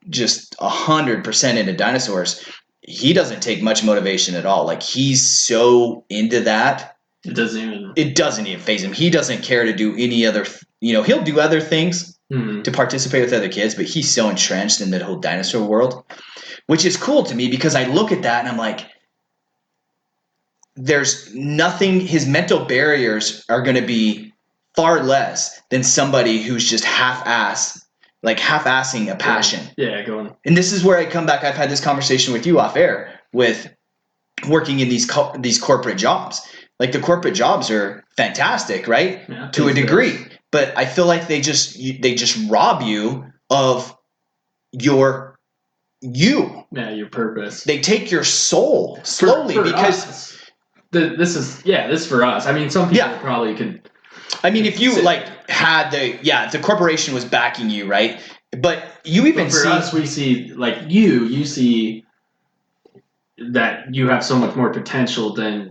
just 100% into dinosaurs, he doesn't take much motivation at all. Like he's so into that. It doesn't even faze him. He doesn't care to do any other, he'll do other things to participate with other kids, but he's so entrenched in that whole dinosaur world, which is cool to me because I look at that and I'm like, there's nothing, his mental barriers are going to be far less than somebody who's just half-assing a passion. Yeah, go on. And this is where I come back. I've had this conversation with you off air with working in these corporate jobs. Like the corporate jobs are fantastic, right? Yeah, to a degree. But I feel like they just rob you of your purpose. They take your soul slowly for because us. This is for us. I mean, some people probably could. I mean, if you had if the corporation was backing you, right? But you even for us, we see you see that you have so much more potential than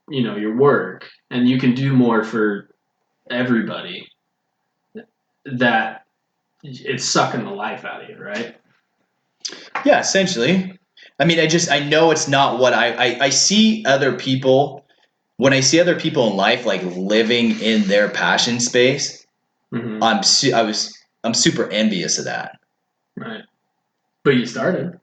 your work, and you can do more for everybody. That it's sucking the life out of you, right? Yeah, essentially. I mean, I know it's not what I see other people. When I see other people in life like living in their passion space, I'm super envious of that. Right. But you started.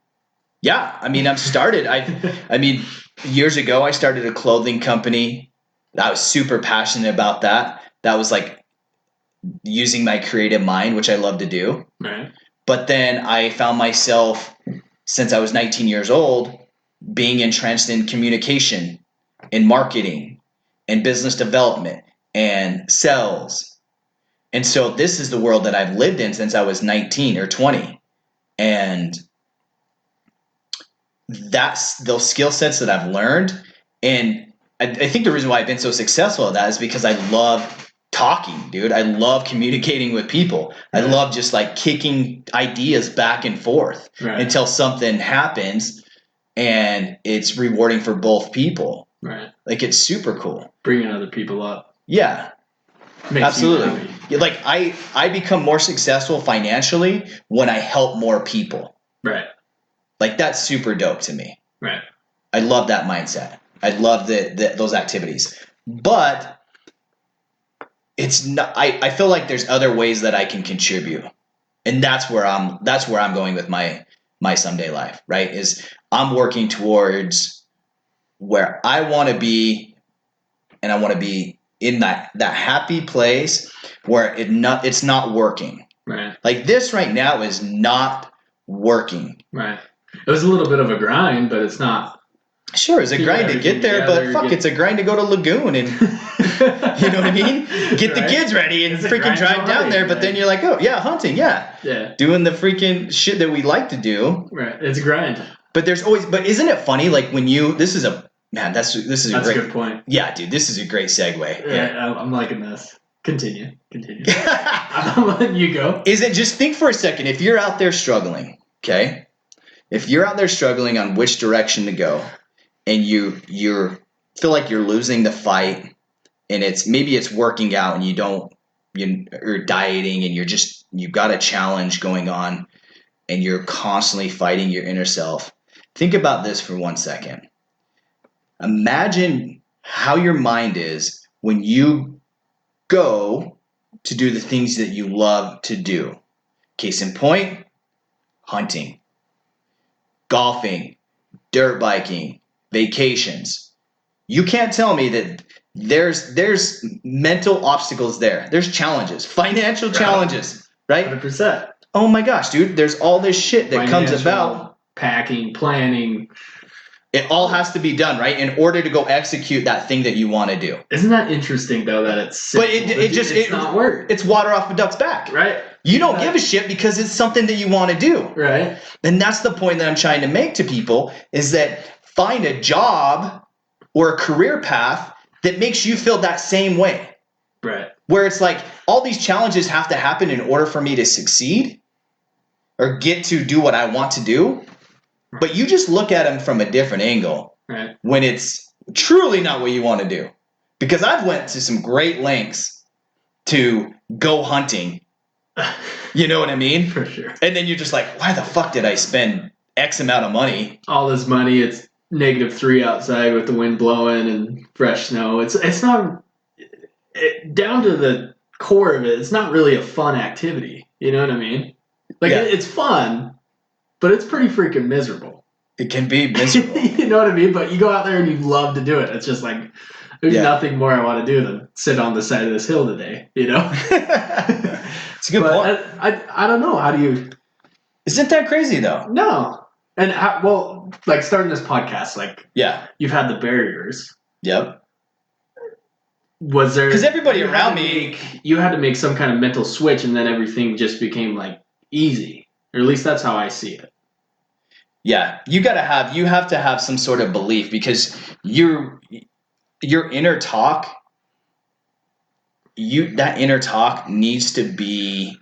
Yeah, I mean, I mean, years ago I started a clothing company. I was super passionate about that. That was like using my creative mind, which I love to do. Right. But then I found myself, since I was 19 years old, being entrenched in communication and marketing and business development and sales. And so this is the world that I've lived in since I was 19 or 20. And that's those skill sets that I've learned. And I think the reason why I've been so successful at that is because I love talking, dude. I love communicating with people. Right. I love just kicking ideas back and forth until something happens and it's rewarding for both people. Right. It's super cool. Bringing other people up. Yeah. Absolutely. I become more successful financially when I help more people. Right. That's super dope to me. Right. I love that mindset. I love those activities. But it's not. I feel like there's other ways that I can contribute, and that's where I'm going with my someday life. Right? Is I'm working towards where I want to be, and I want to be in that happy place where it's not working. Right. This right now is not working. Right. It was a little bit of a grind, but it's not. Sure, it's a grind to get there, but it's a grind to go to Lagoon and, you know what I mean? Get the kids ready and freaking drive down there, but then you're like, oh, yeah, hunting, yeah. Yeah. Doing the freaking shit that we like to do. Right, it's a grind. But but isn't it funny, when this is a good point. Yeah, dude, this is a great segue. Yeah, I'm liking this. Continue. I'm letting you go. Just think for a second, if you're out there struggling, okay? If you're out there struggling on which direction to go, and you feel like you're losing the fight, and maybe it's working out and you're dieting and you've got a challenge going on and you're constantly fighting your inner self. Think about this for 1 second. Imagine how your mind is when you go to do the things that you love to do. Case in point, hunting, golfing, dirt biking, vacations. You can't tell me that there's mental obstacles there. There's challenges, financial challenges, right? 100%. Oh my gosh, dude, there's all this shit that comes about. Packing, planning. It all has to be done, right? In order to go execute that thing that you want to do. Isn't that interesting though that it's simple? But it's not work. It's water off a duck's back. Right. You don't give a shit because it's something that you want to do. Right. And that's the point that I'm trying to make to people is that find a job or a career path that makes you feel that same way. Right. Where it's like all these challenges have to happen in order for me to succeed or get to do what I want to do. But you just look at them from a different angle. Right. When it's truly not what you want to do. Because I've went to some great lengths to go hunting. You know what I mean? For sure. And then you're just like, why the fuck did I spend X amount of money? All this money, it's -3 outside with the wind blowing and fresh snow. It's not down to the core of it. It's not really a fun activity. You know what I mean? Like it's fun, but it's pretty freaking miserable. It can be miserable. You know what I mean? But you go out there and you love to do it. It's just like there's nothing more I want to do than sit on the side of this hill today. You know? It's a good point. I don't know. How do you? Isn't that crazy though? No. And like starting this podcast, like you've had the barriers. Yep. Was there? Because everybody around me, you had to make some kind of mental switch, and then everything just became like easy, or at least that's how I see it. Yeah, you have to have some sort of belief because your inner talk, that inner talk needs to be.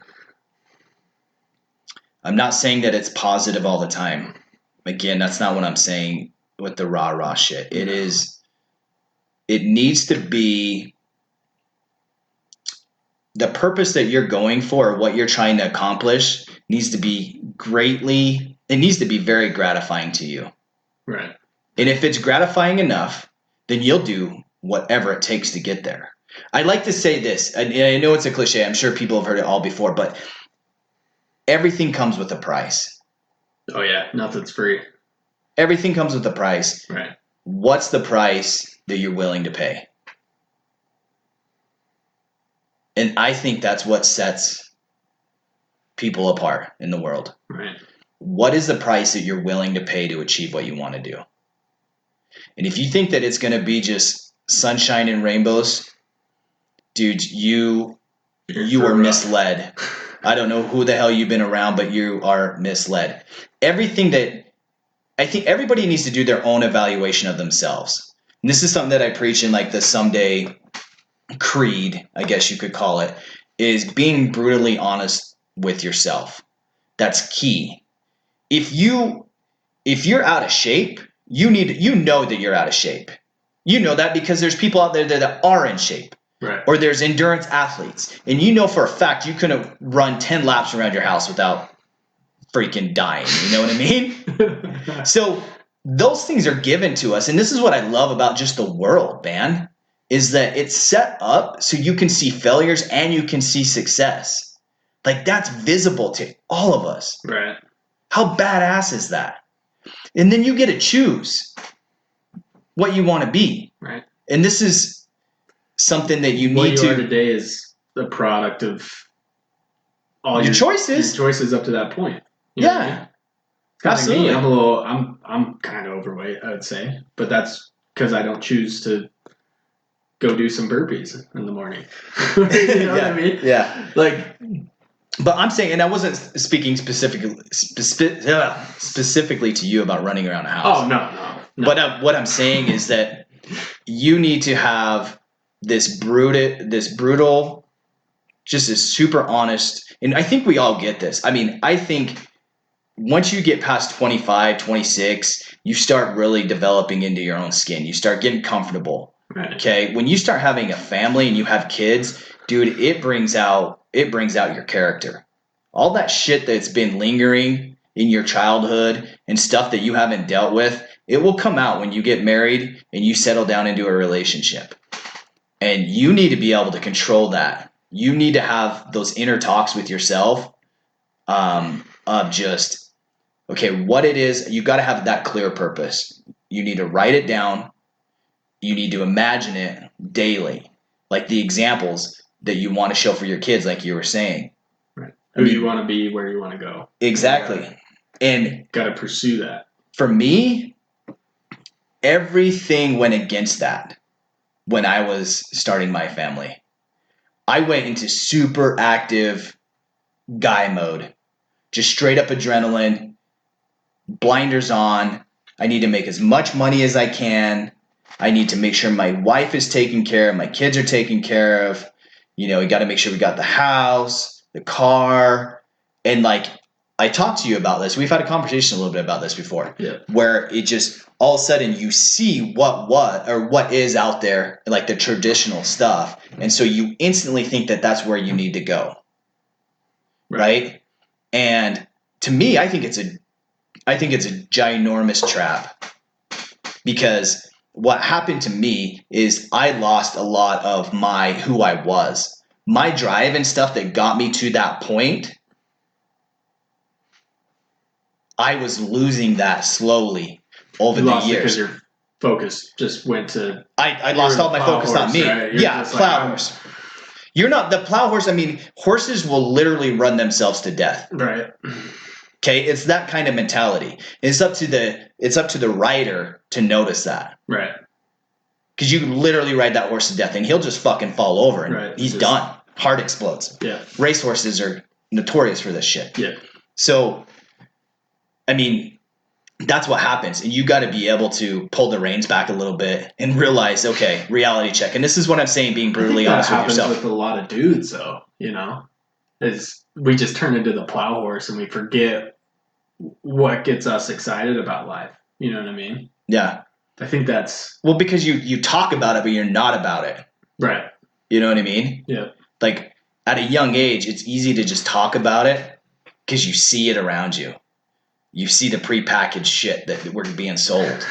I'm not saying that it's positive all the time. Again, that's not what I'm saying with the rah-rah shit. It needs to be the purpose that you're going for or what you're trying to accomplish needs to be very gratifying to you. Right. And if it's gratifying enough, then you'll do whatever it takes to get there. I like to say this, and I know it's a cliche. I'm sure people have heard it all before, but everything comes with a price. Oh yeah, nothing's free. Everything comes with a price. Right. What's the price that you're willing to pay? And I think that's what sets people apart in the world. Right. What is the price that you're willing to pay to achieve what you want to do? And if you think that it's going to be just sunshine and rainbows, dude, you are misled. I don't know who the hell you've been around, but you are misled. I think everybody needs to do their own evaluation of themselves. And this is something that I preach in like the someday creed, I guess you could call it, is being brutally honest with yourself. That's key. If you're out of shape, you know that you're out of shape. You know that because there's people out there that are in shape. Right. Or there's endurance athletes. And you know for a fact you couldn't run 10 laps around your house without freaking dying. You know what I mean? So those things are given to us. And this is what I love about just the world, man, is that it's set up so you can see failures and you can see success. Like that's visible to all of us. Right. How badass is that? And then you get to choose what you want to be. Right. And this is something that you what need you to. are today is the product of all your choices. Your choices up to that point. You know what I mean? Absolutely. Me, I'm kind of overweight, I would say, but that's because I don't choose to go do some burpees in the morning. You know what I mean? Yeah. Like, but I'm saying, and I wasn't speaking specifically to you about running around a house. Oh no. But what I'm saying is that you need to have this brutal, just a super honest, and I think we all get this. I mean, I think once you get past 25, 26, you start really developing into your own skin. You start getting comfortable. Right. Okay, when you start having a family and you have kids, dude, it brings out your character. All that shit that's been lingering in your childhood and stuff that you haven't dealt with, it will come out when you get married and you settle down into a relationship. And you need to be able to control that. You need to have those inner talks with yourself of just, okay, what it is. You got to have that clear purpose. You need to write it down. You need to imagine it daily, like the examples that you want to show for your kids, like you were saying. Right. Who you want to be, where you want to go. Exactly. And got to pursue that. For me, everything went against that when I was starting my family. I went into super active guy mode, just straight up adrenaline, blinders on. I need to make as much money as I can. I need to make sure my wife is taken care of, my kids are taken care of. You know, we got to make sure we got the house, the car, and like I talked to you about this. We've had a conversation a little bit about this before, where it just all of a sudden you see what is out there, like the traditional stuff, and so you instantly think that that's where you need to go, right? And to me, I think it's a ginormous trap, because what happened to me is I lost a lot of who I was. My drive and stuff that got me to that point, I was losing that slowly over the years. Because your focus just went to... I lost all my focus on me. Right? Yeah, plow horse. You're not the plow horse. I mean, horses will literally run themselves to death. Right. Okay, it's that kind of mentality. It's up to the rider to notice that. Right. Because you can literally ride that horse to death and he'll just fucking fall over and he's done. Heart explodes. Yeah. Racehorses are notorious for this shit. Yeah. So, I mean, that's what happens. And you got to be able to pull the reins back a little bit and realize, okay, reality check. And this is what I'm saying, being brutally honest with yourself. That happens with a lot of dudes, though, you know? Is we just turn into the plow horse and we forget what gets us excited about life. You know what I mean? Yeah. I think that's... Well, because you talk about it, but you're not about it. Right. You know what I mean? Yeah. Like, at a young age, it's easy to just talk about it because you see it around you. You see the prepackaged shit that we're being sold.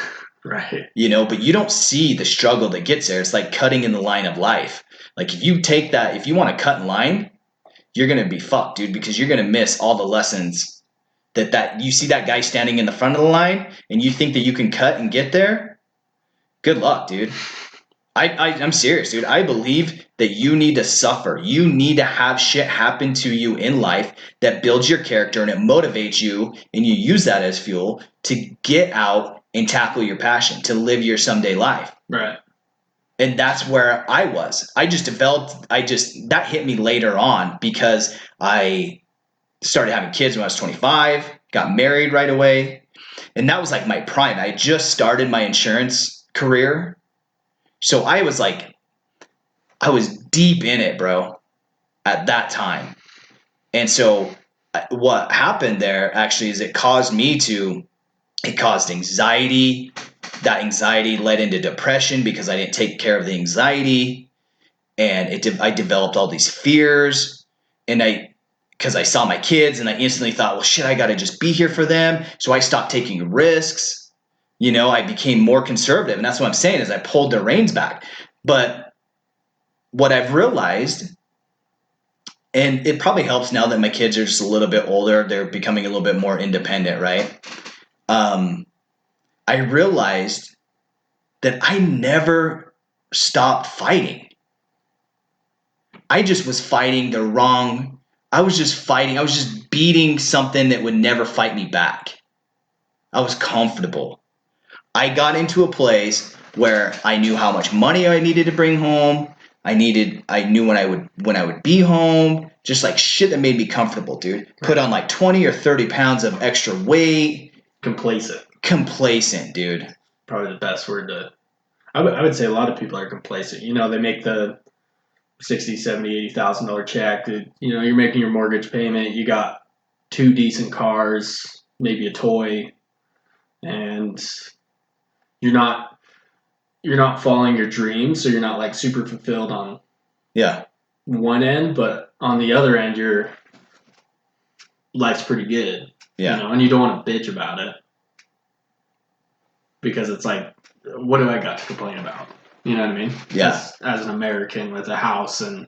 Right. You know, but you don't see the struggle that gets there. It's like cutting in the line of life. Like, if you want to cut in line, you're going to be fucked, dude, because you're going to miss all the lessons that you see that guy standing in the front of the line and you think that you can cut and get there. Good luck, dude. I'm serious, dude. I believe that you need to suffer. You need to have shit happen to you in life that builds your character and it motivates you, and you use that as fuel to get out and tackle your passion, to live your someday life. Right. And that's where I was. That hit me later on because I started having kids when I was 25, got married right away. And that was like my prime. I just started my insurance career. So I was deep in it, bro, at that time. And so what happened there actually is it caused anxiety. That anxiety led into depression because I didn't take care of the anxiety. And I developed all these fears. And because I saw my kids and I instantly thought, well, shit, I got to just be here for them. So I stopped taking risks. You know, I became more conservative. And that's what I'm saying is I pulled the reins back. But what I've realized, and it probably helps now that my kids are just a little bit older, they're becoming a little bit more independent, right? I realized that I never stopped fighting. I just was fighting I was just beating something that would never fight me back. I was comfortable. I got into a place where I knew how much money I needed to bring home. I knew when I would be home, just like shit that made me comfortable, dude. Put on like 20 or 30 pounds of extra weight. Complacent, dude. Probably the best word to... I would say a lot of people are complacent. You know, they make the $60,000, $70,000, $80,000 check. You know, you're making your mortgage payment. You got 2 decent cars, maybe a toy, and you're not you're not following your dreams, so you're not like super fulfilled on one end, but on the other end, your life's pretty good. Yeah. You know, and you don't want to bitch about it because it's like, what do I got to complain about? You know what I mean? Yeah. As an American with a house and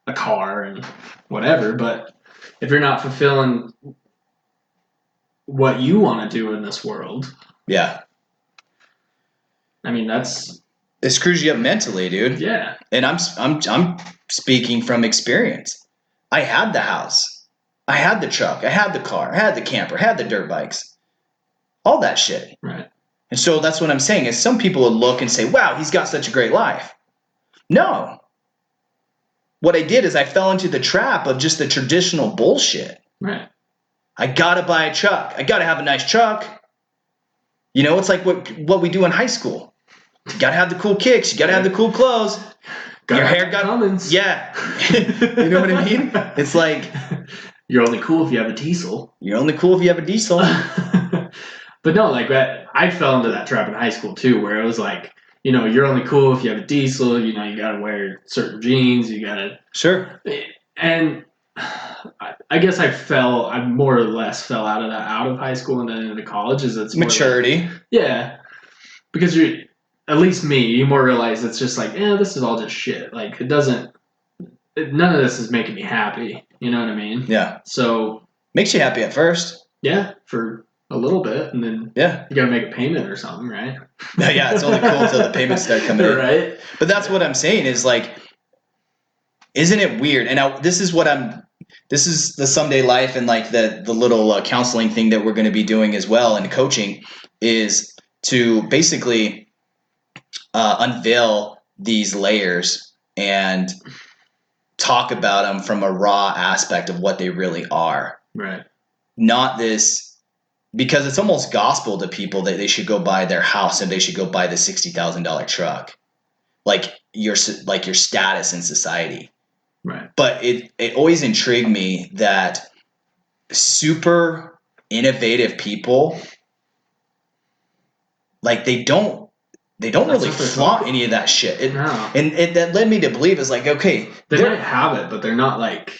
a car and whatever, but if you're not fulfilling what you want to do in this world, yeah, I mean it screws you up mentally, dude. Yeah. And I'm speaking from experience. I had the house, I had the truck, I had the car, I had the camper, I had the dirt bikes, all that shit. Right. And so that's what I'm saying is some people would look and say, wow, he's got such a great life. No. What I did is I fell into the trap of just the traditional bullshit. Right. I gotta buy a truck. I gotta have a nice truck. You know, it's like what we do in high school. You gotta have the cool kicks. You gotta have the cool clothes. Your hair got comments. Yeah. You know what I mean? It's like you're only cool if you have a diesel. You're only cool if you have a diesel. But no, like that, I fell into that trap in high school too, where it was like, you know, you're only cool if you have a diesel. You know, you gotta wear certain jeans. You gotta Sure. And I guess I more or less fell out of high school and then into college. It's maturity. Like, yeah, because you, at least me, you more realize it's just like, this is all just shit. Like none of this is making me happy. You know what I mean? Yeah. So makes you happy at first. Yeah, for a little bit, and then you gotta make a payment or something, right? Yeah, it's only cool until the payments start coming in, right? But that's what I'm saying is like, isn't it weird? And this is the someday life and like the little counseling thing that we're going to be doing as well, and coaching is to basically unveil these layers and talk about them from a raw aspect of what they really are. Right. Not this, because it's almost gospel to people that they should go buy their house and they should go buy the $60,000 truck, like your status in society. Right. But it always intrigued me that super innovative people, like they don't really flaunt any of that shit. No. And that led me to believe is like, okay, they might have it, but they're not like,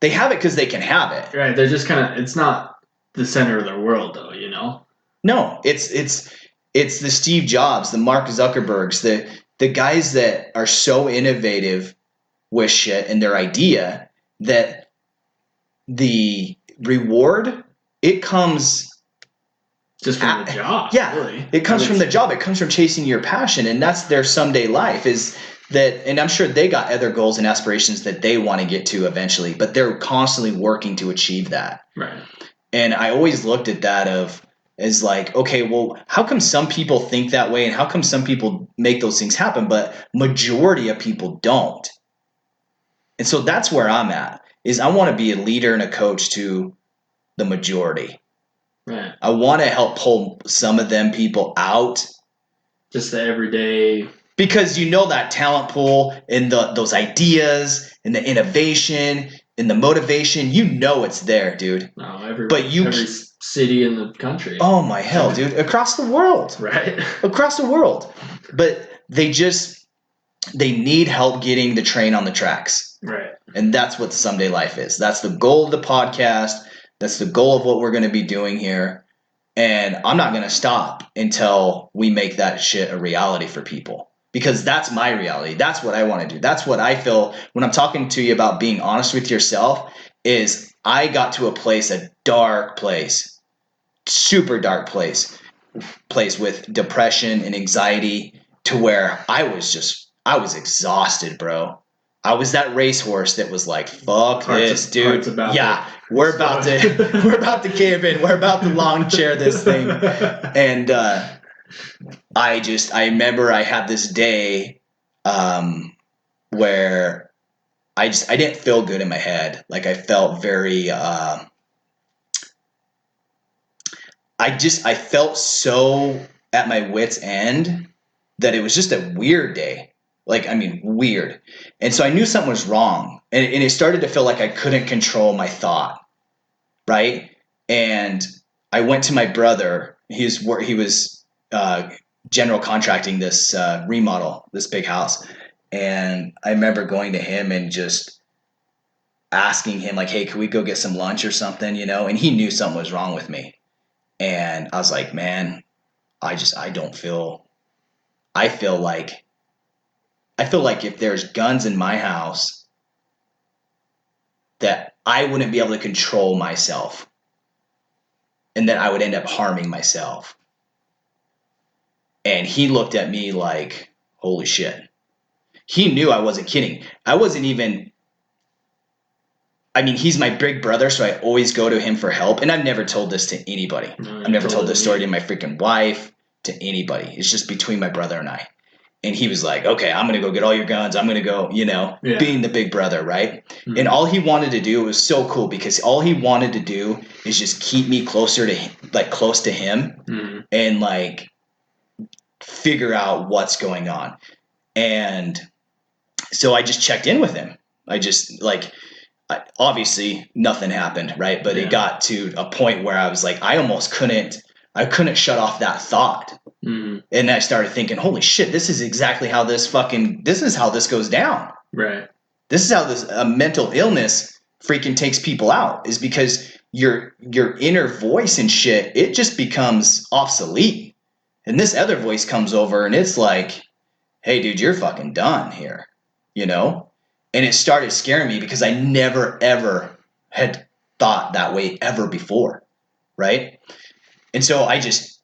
they have it because they can have it. Right. They're just kind of, it's not the center of their world though, you know? No, it's the Steve Jobs, the Mark Zuckerbergs, the guys that are so innovative with shit and their idea that the reward, it comes just from the job. Yeah, really. It comes from the job. It comes from chasing your passion, and that's their someday life. Is that? And I'm sure they got other goals and aspirations that they want to get to eventually, but they're constantly working to achieve that. Right. And I always looked at that as like, okay, well, how come some people think that way, and how come some people make those things happen, but majority of people don't? And so that's where I'm at. Is I want to be a leader and a coach to the majority. Right. I want to help pull some of them people out. Just the everyday. Because you know that talent pool and those ideas and the innovation and the motivation, you know it's there, dude. No, every city in the country. Oh my hell, dude. Across the world. Right. Across the world. But they need help getting the train on the tracks. Right. And that's what Someday Life is. That's the goal of the podcast. That's the goal of what we're going to be doing here. And I'm not going to stop until we make that shit a reality for people. Because that's my reality. That's what I want to do. That's what I feel when I'm talking to you about being honest with yourself is I got to a dark place, super dark place with depression and anxiety to where I was exhausted, bro. I was that racehorse that was like, fuck this, dude. Yeah, we're about to cave in. We're about to lawn chair this thing. And I remember I had this day where I didn't feel good in my head. Like I felt very I felt so at my wit's end that it was just a weird day. Weird. And so I knew something was wrong. And it started to feel like I couldn't control my thought. Right? And I went to my brother. He was general contracting this remodel, this big house. And I remember going to him and just asking him like, hey, can we go get some lunch or something, you know? And he knew something was wrong with me. And I was like, man, I feel like if there's guns in my house, that I wouldn't be able to control myself and that I would end up harming myself. And he looked at me like, holy shit. He knew I wasn't kidding. He's my big brother, so I always go to him for help. And I've never told this to anybody. No, I've never told this story to my freaking wife, to anybody. It's just between my brother and I. And he was like, okay, I'm going to go get all your guns. I'm going to go, being the big brother, right? Mm-hmm. And all he wanted to do was so cool because all he wanted to do is just keep me closer to him, like close to him mm-hmm. and like figure out what's going on. And so I just checked in with him. Obviously nothing happened, right? But it got to a point where I was like, I couldn't shut off that thought. Mm-hmm. And I started thinking, holy shit, this is exactly how this goes down. Right. This is how this mental illness freaking takes people out, is because your inner voice and shit, it just becomes obsolete. And this other voice comes over and it's like, hey dude, you're fucking done here, you know? And it started scaring me because I never ever had thought that way ever before. Right. And so I just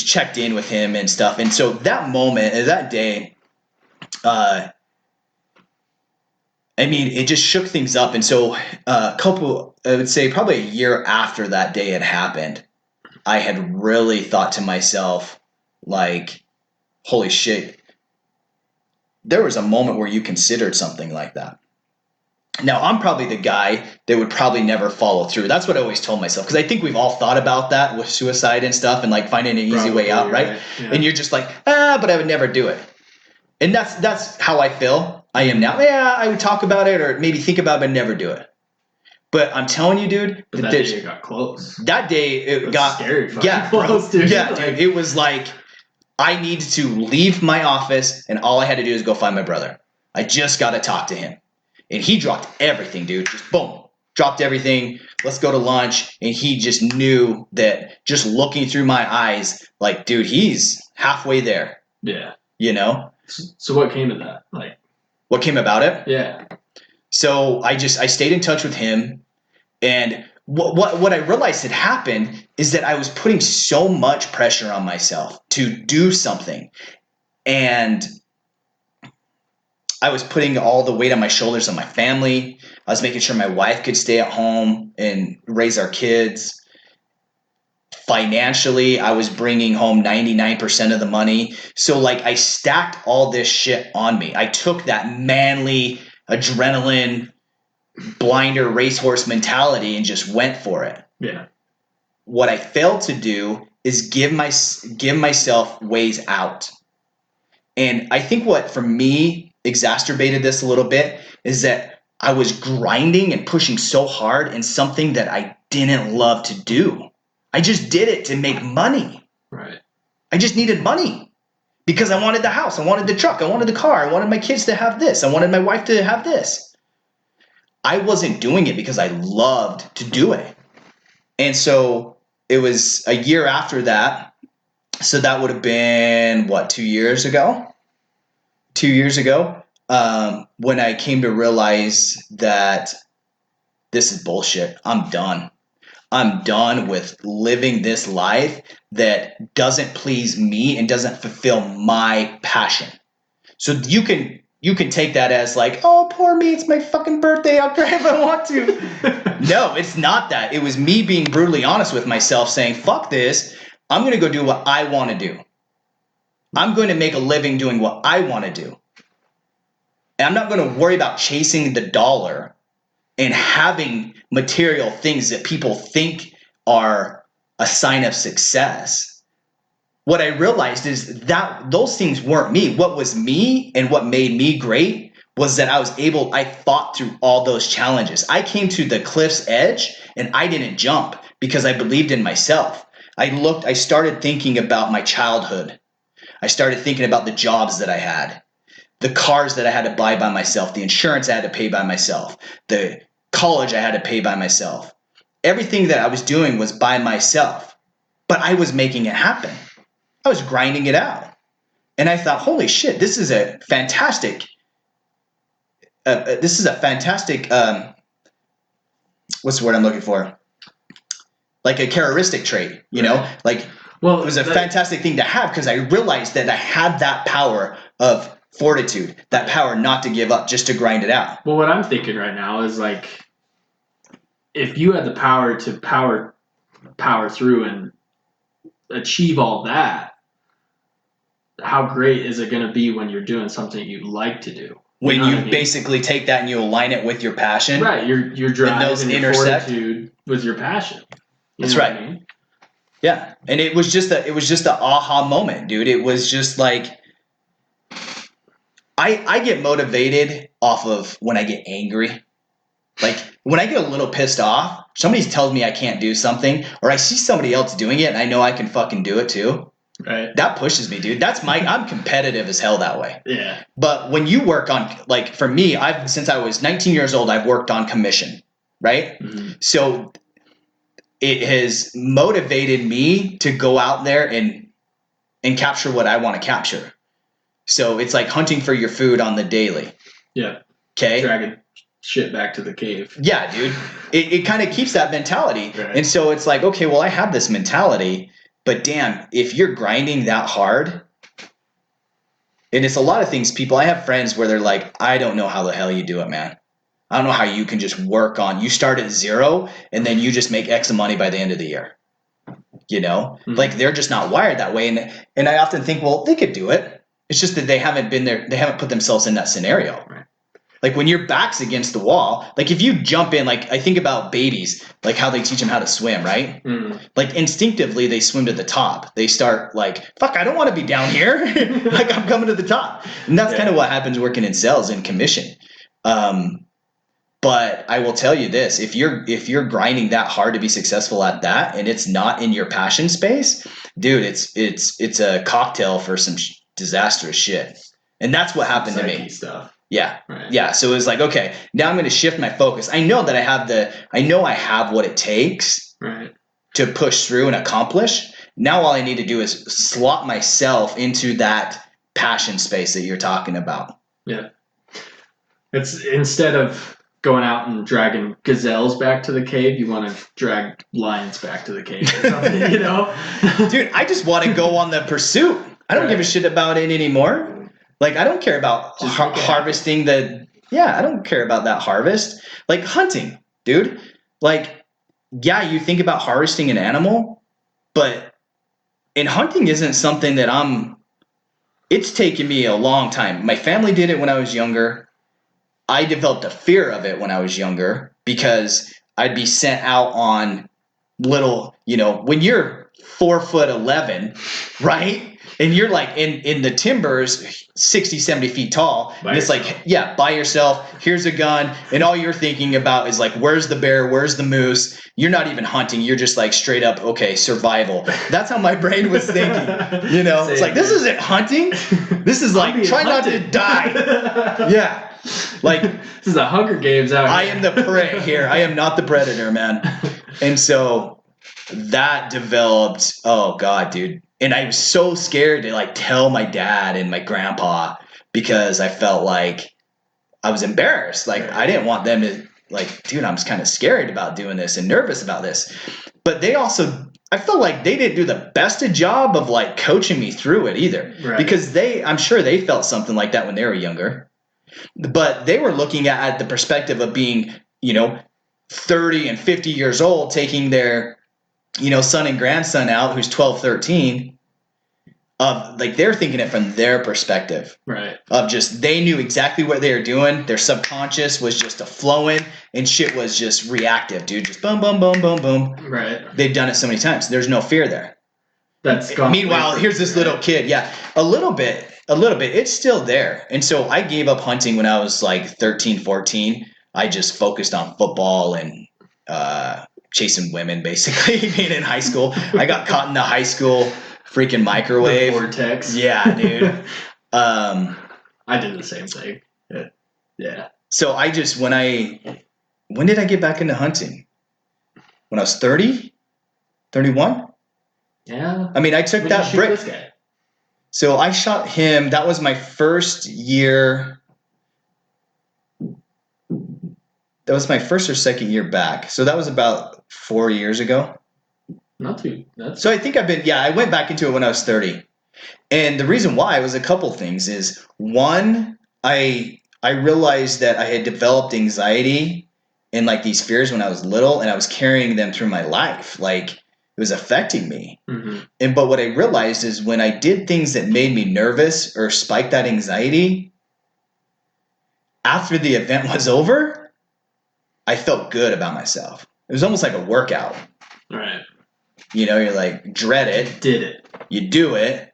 checked in with him and stuff. And so that moment, that day, it just shook things up. And so I would say probably a year after that day had happened, I had really thought to myself, like, holy shit, there was a moment where you considered something like that. Now, I'm probably the guy that would probably never follow through. That's what I always told myself, because I think we've all thought about that with suicide and stuff and like finding an easy way out, right? Yeah. And you're just like, but I would never do it. And that's how I feel. I am now. Yeah, I would talk about it or maybe think about it, but never do it. But I'm telling you, dude. But that day it got close. That day it got scary. Close, dude. Yeah, dude. It was like I needed to leave my office, and all I had to do is go find my brother. I just got to talk to him. And he dropped everything, dude. Just boom. Dropped everything. Let's go to lunch. And he just knew that just looking through my eyes, like, dude, he's halfway there. Yeah. You know? So what came of that? Like, what came about it? Yeah. So I stayed in touch with him. And what I realized had happened is that I was putting so much pressure on myself to do something. And I was putting all the weight on my shoulders on my family. I was making sure my wife could stay at home and raise our kids. Financially, I was bringing home 99% of the money. So like I stacked all this shit on me. I took that manly adrenaline blinder racehorse mentality and just went for it. Yeah. What I failed to do is give myself ways out. And I think what for me exacerbated this a little bit is that I was grinding and pushing so hard in something that I didn't love to do. I just did it to make money. Right. I just needed money because I wanted the house. I wanted the truck. I wanted the car. I wanted my kids to have this. I wanted my wife to have this. I wasn't doing it because I loved to do it. And so it was a year after that. So that would have been, 2 years ago? 2 years ago, when I came to realize that this is bullshit. I'm done. I'm done with living this life that doesn't please me and doesn't fulfill my passion. So you can take that as like, oh, poor me, it's my fucking birthday. I'll cry if I want to. No, it's not that. It was me being brutally honest with myself saying, fuck this. I'm going to go do what I want to do. I'm going to make a living doing what I want to do. And I'm not going to worry about chasing the dollar and having material things that people think are a sign of success. What I realized is that those things weren't me. What was me and what made me great was that I fought through all those challenges. I came to the cliff's edge and I didn't jump because I believed in myself. I started thinking about my childhood. I started thinking about the jobs that I had, the cars that I had to buy by myself, the insurance I had to pay by myself, the college I had to pay by myself. Everything that I was doing was by myself, but I was making it happen. I was grinding it out. And I thought, holy shit, this is a fantastic, what's the word I'm looking for? Like a characteristic trait, you know? Like, well, it was a fantastic thing to have because I realized that I had that power of fortitude, that power not to give up, just to grind it out. Well, what I'm thinking right now is like, if you had the power to power through and achieve all that, how great is it going to be when you're doing something you like to do? When you basically take that and you align it with your passion. Right, your drive and your fortitude with your passion. That's right. I mean? Yeah, and it was just the aha moment, dude. It was just like, I get motivated off of when I get angry. Like when I get a little pissed off, somebody tells me I can't do something, or I see somebody else doing it and I know I can fucking do it too. Right. That pushes me, dude. I'm competitive as hell that way. Yeah. But when you work on, like for me, since I was 19 years old, I've worked on commission, right? Mm-hmm. So it has motivated me to go out there and capture what I want to capture. So it's like hunting for your food on the daily. Yeah. Okay. Dragging shit back to the cave. Yeah, dude. It kind of keeps that mentality. Right. And so it's like, okay, well, I have this mentality, but damn, if you're grinding that hard, and it's a lot of things, people, I have friends where they're like, I don't know how the hell you do it, man. I don't know how you can just work on, you start at zero and then you just make X of money by the end of the year. You know, mm-hmm. Like they're just not wired that way. And I often think, well, they could do it. It's just that they haven't been there. They haven't put themselves in that scenario. Right. Like when your back's against the wall, like if you jump in, like I think about babies, like how they teach them how to swim, right? Mm-hmm. Like instinctively they swim to the top. They start like, fuck, I don't want to be down here. Like I'm coming to the top. And that's kind of what happens working in sales and commission. But I will tell you this, if you're grinding that hard to be successful at that and it's not in your passion space, dude, it's a cocktail for some disastrous shit. And that's what happened to me. Stuff. Yeah. Right. Yeah. So it was like, okay, now I'm going to shift my focus. I know that I have what it takes right. to push through and accomplish. Now all I need to do is slot myself into that passion space that you're talking about. Yeah. It's instead of going out and dragging gazelles back to the cave, you want to drag lions back to the cave or something, you know? Dude, I just want to go on the pursuit. I don't give a shit about it anymore. Like, I don't care about harvesting I don't care about that harvest. Like hunting, dude. Like, yeah, you think about harvesting an animal, but hunting isn't something that it's taken me a long time. My family did it when I was younger. I developed a fear of it when I was younger because I'd be sent out on little, when you're 4'11", right? And you're like in the timbers, 60, 70 feet tall. And it's like, yeah, by yourself, here's a gun. And all you're thinking about is like, where's the bear? Where's the moose? You're not even hunting. You're just like straight up, okay, survival. That's how my brain was thinking. It's like, this isn't hunting. This is like, try not to die. Yeah. Like, this is the Hunger Games out here. I am the prey here. I am not the predator, man. And so that developed, oh God, dude. And I was so scared to like tell my dad and my grandpa because I felt like I was embarrassed. Like I didn't want them to like, dude, I'm just kind of scared about doing this and nervous about this. But they also, I felt like they didn't do the best of job of like coaching me through it either. Right. Because I'm sure they felt something like that when they were younger. But they were looking at the perspective of being, 30 and 50 years old, taking their, son and grandson out who's 12, 13. Like they're thinking it from their perspective. Right. Of just, they knew exactly what they were doing. Their subconscious was just a flowing and shit was just reactive, dude. Just boom, boom, boom, boom, boom. Right. They've done it so many times. There's no fear there. That's gone. Meanwhile, here's this little kid. Yeah. A little bit. It's still there. And so I gave up hunting when I was like 13, 14. I just focused on football and chasing women, basically, being in high school. I got caught in the high school freaking The microwave. vortex. Yeah, dude. I did the same thing. Yeah. So I just when did I get back into hunting? When I was 30? 31? Yeah. I mean, I took When did you that shoot break. this guy? So I shot him. That was my first year. That was my first or second year back. So that was about 4 years ago. Not too. That's So I think I went back into it when I was 30. And the reason why was a couple things is one, I realized that I had developed anxiety and like these fears when I was little and I was carrying them through my life. Like it was affecting me. mm-hmm. But what I realized is when I did things that made me nervous or spiked that anxiety, after the event was over, I felt good about myself. It was almost like a workout. Right. You know, you're like, dread it. Did it. You do it.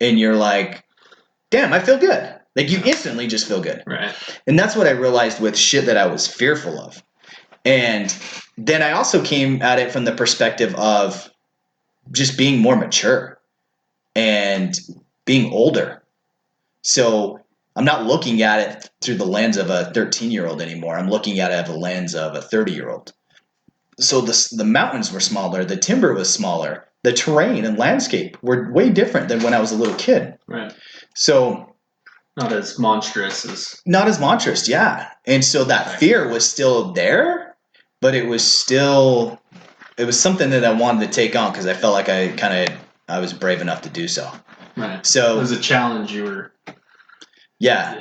And you're like, damn, I feel good. Like you instantly just feel good. Right. And that's what I realized with shit that I was fearful of. And then I also came at it from the perspective of just being more mature and being older. So I'm not looking at it through the lens of a 13-year-old anymore. I'm looking at it through the lens of a 30-year-old. So the mountains were smaller, the timber was smaller, the terrain and landscape were way different than when I was a little kid. Right. So not as monstrous, yeah. And so that fear was still there, but it was something that I wanted to take on because I felt like I was brave enough to do so. Right. So it was a challenge you were. Yeah.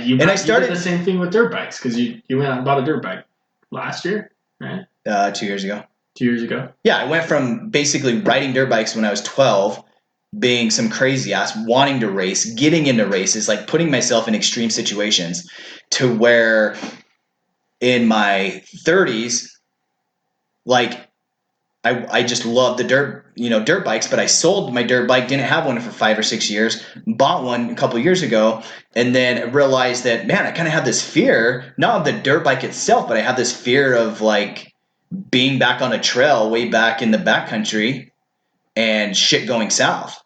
You did the same thing with dirt bikes because you went out and bought a dirt bike last year, right? 2 years ago. 2 years ago. Yeah, I went from basically riding dirt bikes when I was 12, being some crazy ass, wanting to race, getting into races, like putting myself in extreme situations, to where in my 30s, like I just loved the dirt bikes, but I sold my dirt bike, didn't have one for 5 or 6 years, bought one a couple years ago, and then realized that, man, I kind of have this fear, not of the dirt bike itself, but I have this fear of like being back on a trail way back in the backcountry and shit going south.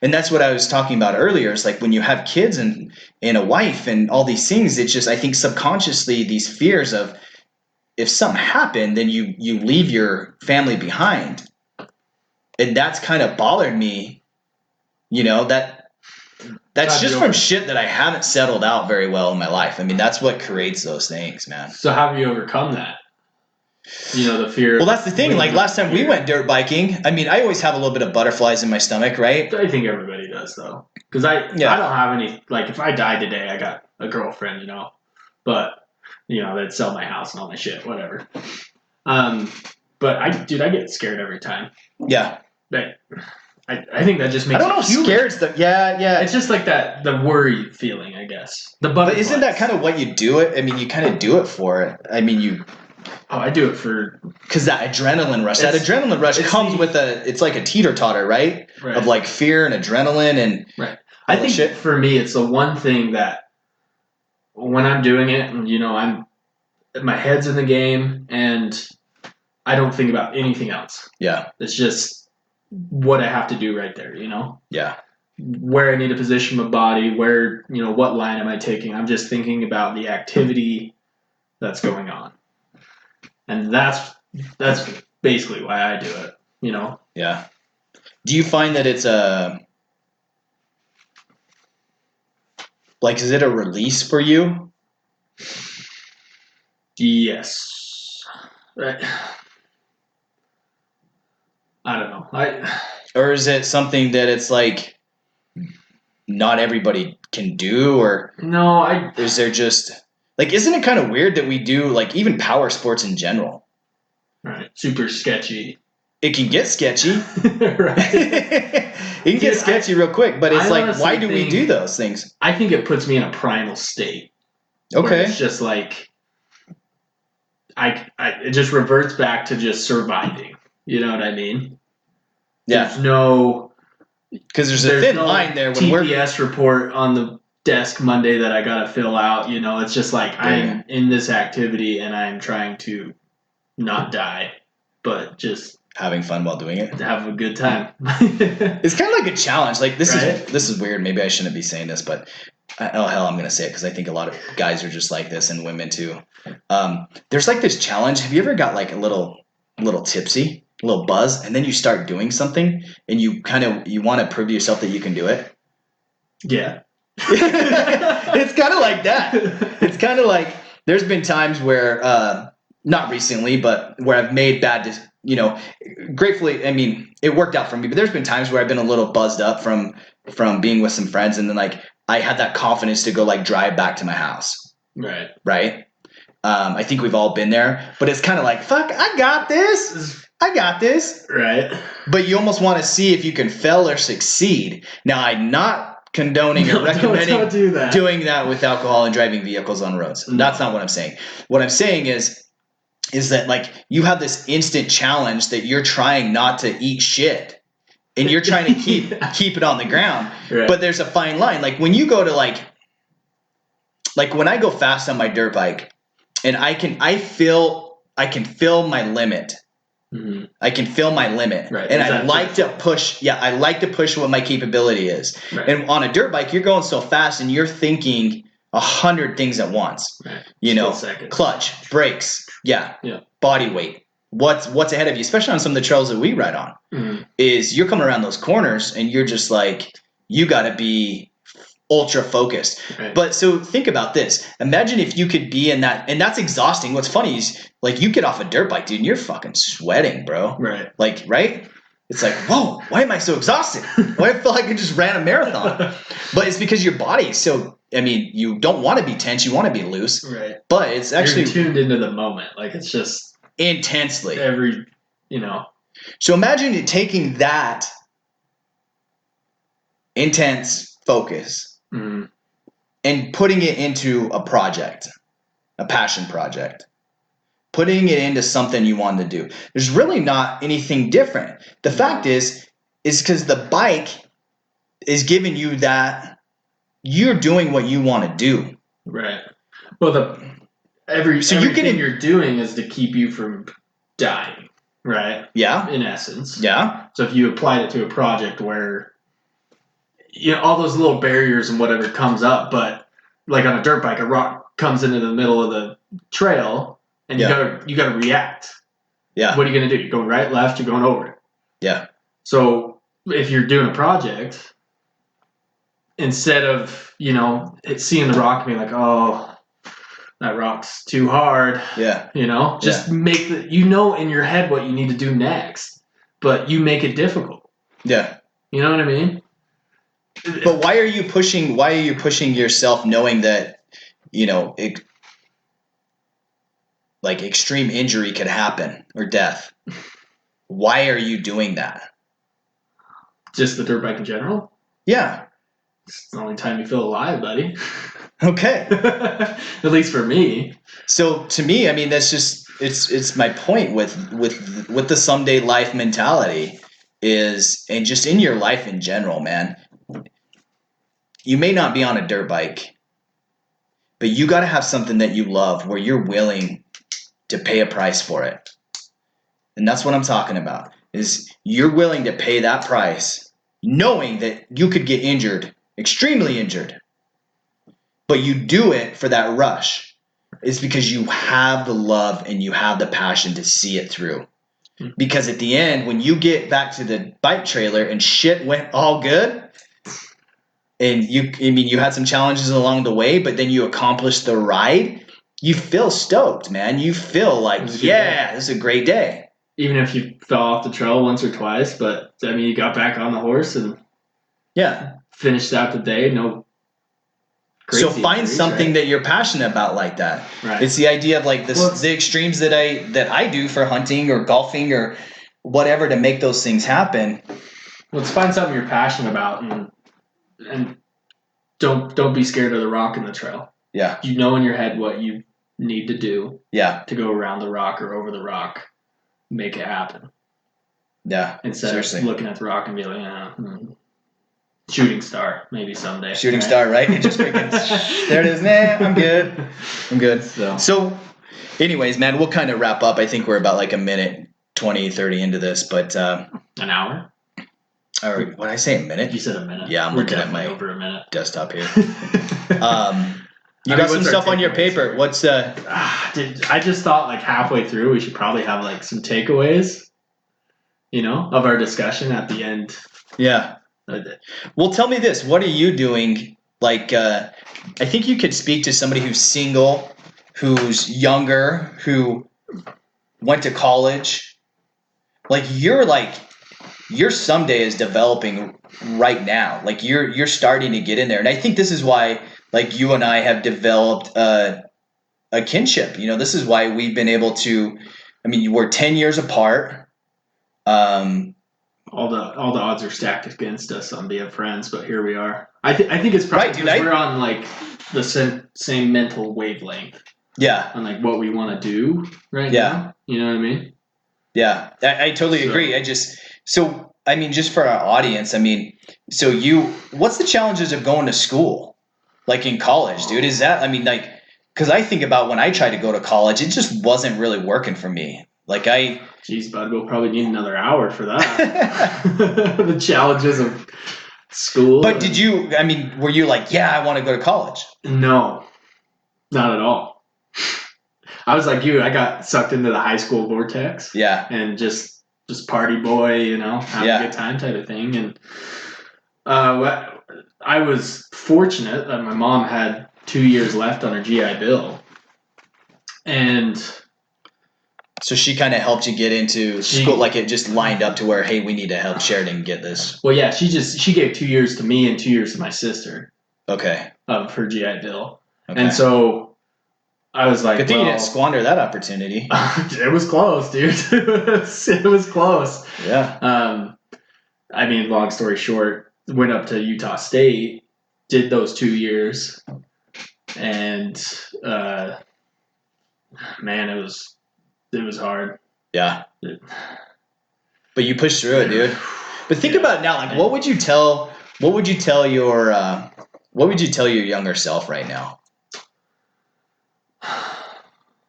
And that's what I was talking about earlier. It's like when you have kids and a wife and all these things, it's just, I think subconsciously these fears of, if something happened, then you leave your family behind. And that's kind of bothered me, that's just from shit that I haven't settled out very well in my life. I mean, that's what creates those things, man. So how have you overcome that? The fear. Well, that's the thing. Like last time we went dirt biking, I mean, I always have a little bit of butterflies in my stomach, right? I think everybody does, though. Because I don't have any, like, if I died today, I got a girlfriend, but they'd sell my house and all my shit, whatever. But I get scared every time. Yeah. I think that just makes. I don't know. Scared's yeah. It's just like that, the worry feeling, I guess. But isn't that kind of what you do it? I mean, you kind of do it for it. I mean, you. Oh, I do it for. Because that adrenaline rush. That adrenaline rush comes with it's like a teeter-totter, right? Of like fear and adrenaline and. Right. I think for me, it's the one thing that when I'm doing it, and my head's in the game, and I don't think about anything else. Yeah. It's just what I have to do right there, Yeah. Where I need to position my body, where, what line am I taking? I'm just thinking about the activity that's going on. And that's basically why I do it, Yeah. Do you find that it's is it a release for you? Yes. I don't know. Or is it something that it's like not everybody can do, or no? Is there just isn't it kind of weird that we do even power sports in general? Right. Super sketchy. It can get sketchy. Right. It can get sketchy real quick, but it's why do we do those things? I think it puts me in a primal state. Okay. It's just like it just reverts back to just surviving. You know what I mean? Yeah. There's no... Because there's a thin line there. When TPS report on the desk Monday that I got to fill out. It's just like I'm in this activity and I'm trying to not die, but just having fun while doing it. To have a good time. It's kind of like a challenge. Like this Right? is weird. Maybe I shouldn't be saying this, but oh hell, I'm gonna say it because I think a lot of guys are just like this and women too. There's like this challenge. Have you ever got like a little tipsy, a little buzz, and then you start doing something and you want to prove to yourself that you can do it? Yeah. It's kind of like that. It's kind of like there's been times where, not recently, but where I've made bad, gratefully, I mean, it worked out for me, but there's been times where I've been a little buzzed up from being with some friends. And then like, I had that confidence to go like drive back to my house. Right. Right. I think we've all been there, but it's kind of like, fuck, I got this. Right. But you almost want to see if you can fail or succeed. Now, I'm not condoning or recommending don't do that. doing that with alcohol and driving vehicles on roads. No. That's not what I'm saying. What I'm saying is that like you have this instant challenge that you're trying not to eat shit and you're trying to keep it on the ground. Right. But there's a fine line. Like when you go to like when I go fast on my dirt bike and I can feel my limit. Mm-hmm. I can feel my limit. Right. And I like to push. Yeah, I like to push what my capability is. Right. And on a dirt bike, you're going so fast and you're thinking 100 things at once. Right. You know, Second. clutch, brakes, Yeah. body weight. What's ahead of you, especially on some of the trails that we ride on, Mm-hmm. is you're coming around those corners and you're just like, you got to be ultra focused. Right. But so think about this. Imagine if you could be in that, and that's exhausting. What's funny is like you get off a dirt bike, dude, and you're fucking sweating, bro. Right. Like, right? It's like, whoa, why am I so exhausted? Why I feel like I just ran a marathon? But it's because your body is so, I mean, you don't want to be tense, you want to be loose. Right. But it's actually You're tuned into the moment. Like it's just intensely. every, So imagine you taking that intense focus mm-hmm. and putting it into a project, a passion project, putting it into something you want to do. There's really not anything different. The fact is because the bike is giving you that you're doing what you want to do. Right. Well, everything you're doing is to keep you from dying. Right. Yeah. In essence. Yeah. So if you applied it to a project where all those little barriers and whatever comes up, but like on a dirt bike, a rock comes into the middle of the trail and you gotta react. Yeah. What are you gonna do? You're going right, left, you're going over it. Yeah. So if you're doing a project, instead of, seeing the rock and being like, oh, that rock's too hard. Yeah. Just make in your head what you need to do next, but you make it difficult. Yeah. You know what I mean? But why are you pushing yourself knowing that, like extreme injury could happen or death? Why are you doing that? Just the dirt bike in general? Yeah. It's the only time you feel alive, buddy. Okay. At least for me. So to me, I mean, that's just it's my point with the someday life mentality is, and just in your life in general, man. You may not be on a dirt bike, but you got to have something that you love where you're willing to pay a price for it. And that's what I'm talking about, is you're willing to pay that price knowing that you could get injured, extremely injured, but you do it for that rush. It's because you have the love and you have the passion to see it through. Because at the end, when you get back to the bike trailer and shit went all good, and you had some challenges along the way, but then you accomplished the ride, you feel stoked, man. You feel like, this is a great day. Even if you fell off the trail once or twice, but I mean, you got back on the horse and finished out the day. No. So find something that you're passionate about like that. Right. It's the idea of like the extremes that I do for hunting or golfing or whatever to make those things happen. Let's find something you're passionate about and don't be scared of the rock in the trail. Yeah. You know in your head what you need to do. Yeah. To go around the rock or over the rock, make it happen. Yeah. Instead of looking at the rock and be like, shooting star, maybe someday. Shooting star, right? And just freaking, there it is. Nah, I'm good. So, anyways, man, we'll kind of wrap up. I think we're about like a minute 20, 30 into this, but An hour? or what did I say, a minute? You said a minute. Yeah, I'm We're looking at definitely my over a minute. desktop here. You You got some stuff on your paper. What's I just thought like halfway through we should probably have like some takeaways, of our discussion at the end. Yeah. Well, tell me this. What are you doing? Like, I think you could speak to somebody who's single, who's younger, who went to college. Like, your someday is developing right now. Like, you're starting to get in there. And I think this is why, like, you and I have developed a kinship. This is why we've been able to, we're 10 years apart. All the odds are stacked against us on being friends, but here we are. I think it's probably because we're on like the same mental wavelength. Yeah. On like what we want to do now. You know what I mean? Yeah, I totally agree. Just for our audience, what's the challenges of going to school? Like in college, dude? Is that, because I think about when I tried to go to college, it just wasn't really working for me. Jeez, bud, we'll probably need another hour for that. The challenges of school. But were you like, yeah, I want to go to college? No, not at all. I was like you. I got sucked into the high school vortex. Yeah. And just party boy, having a good time type of thing. And I was fortunate that my mom had 2 years left on her GI Bill. And so she kind of helped you get into school, like it just lined up to where, hey, we need to help Sheridan get this. Well, yeah, she gave 2 years to me and 2 years to my sister. Okay. Of her GI Bill. Okay. And so I was like, good thing you didn't squander that opportunity. It was close, dude. It was close. Yeah. Long story short, went up to Utah State, did those 2 years, and man, it was hard. Yeah. But you pushed through it, dude. But think about it now, like what would you tell your younger self right now?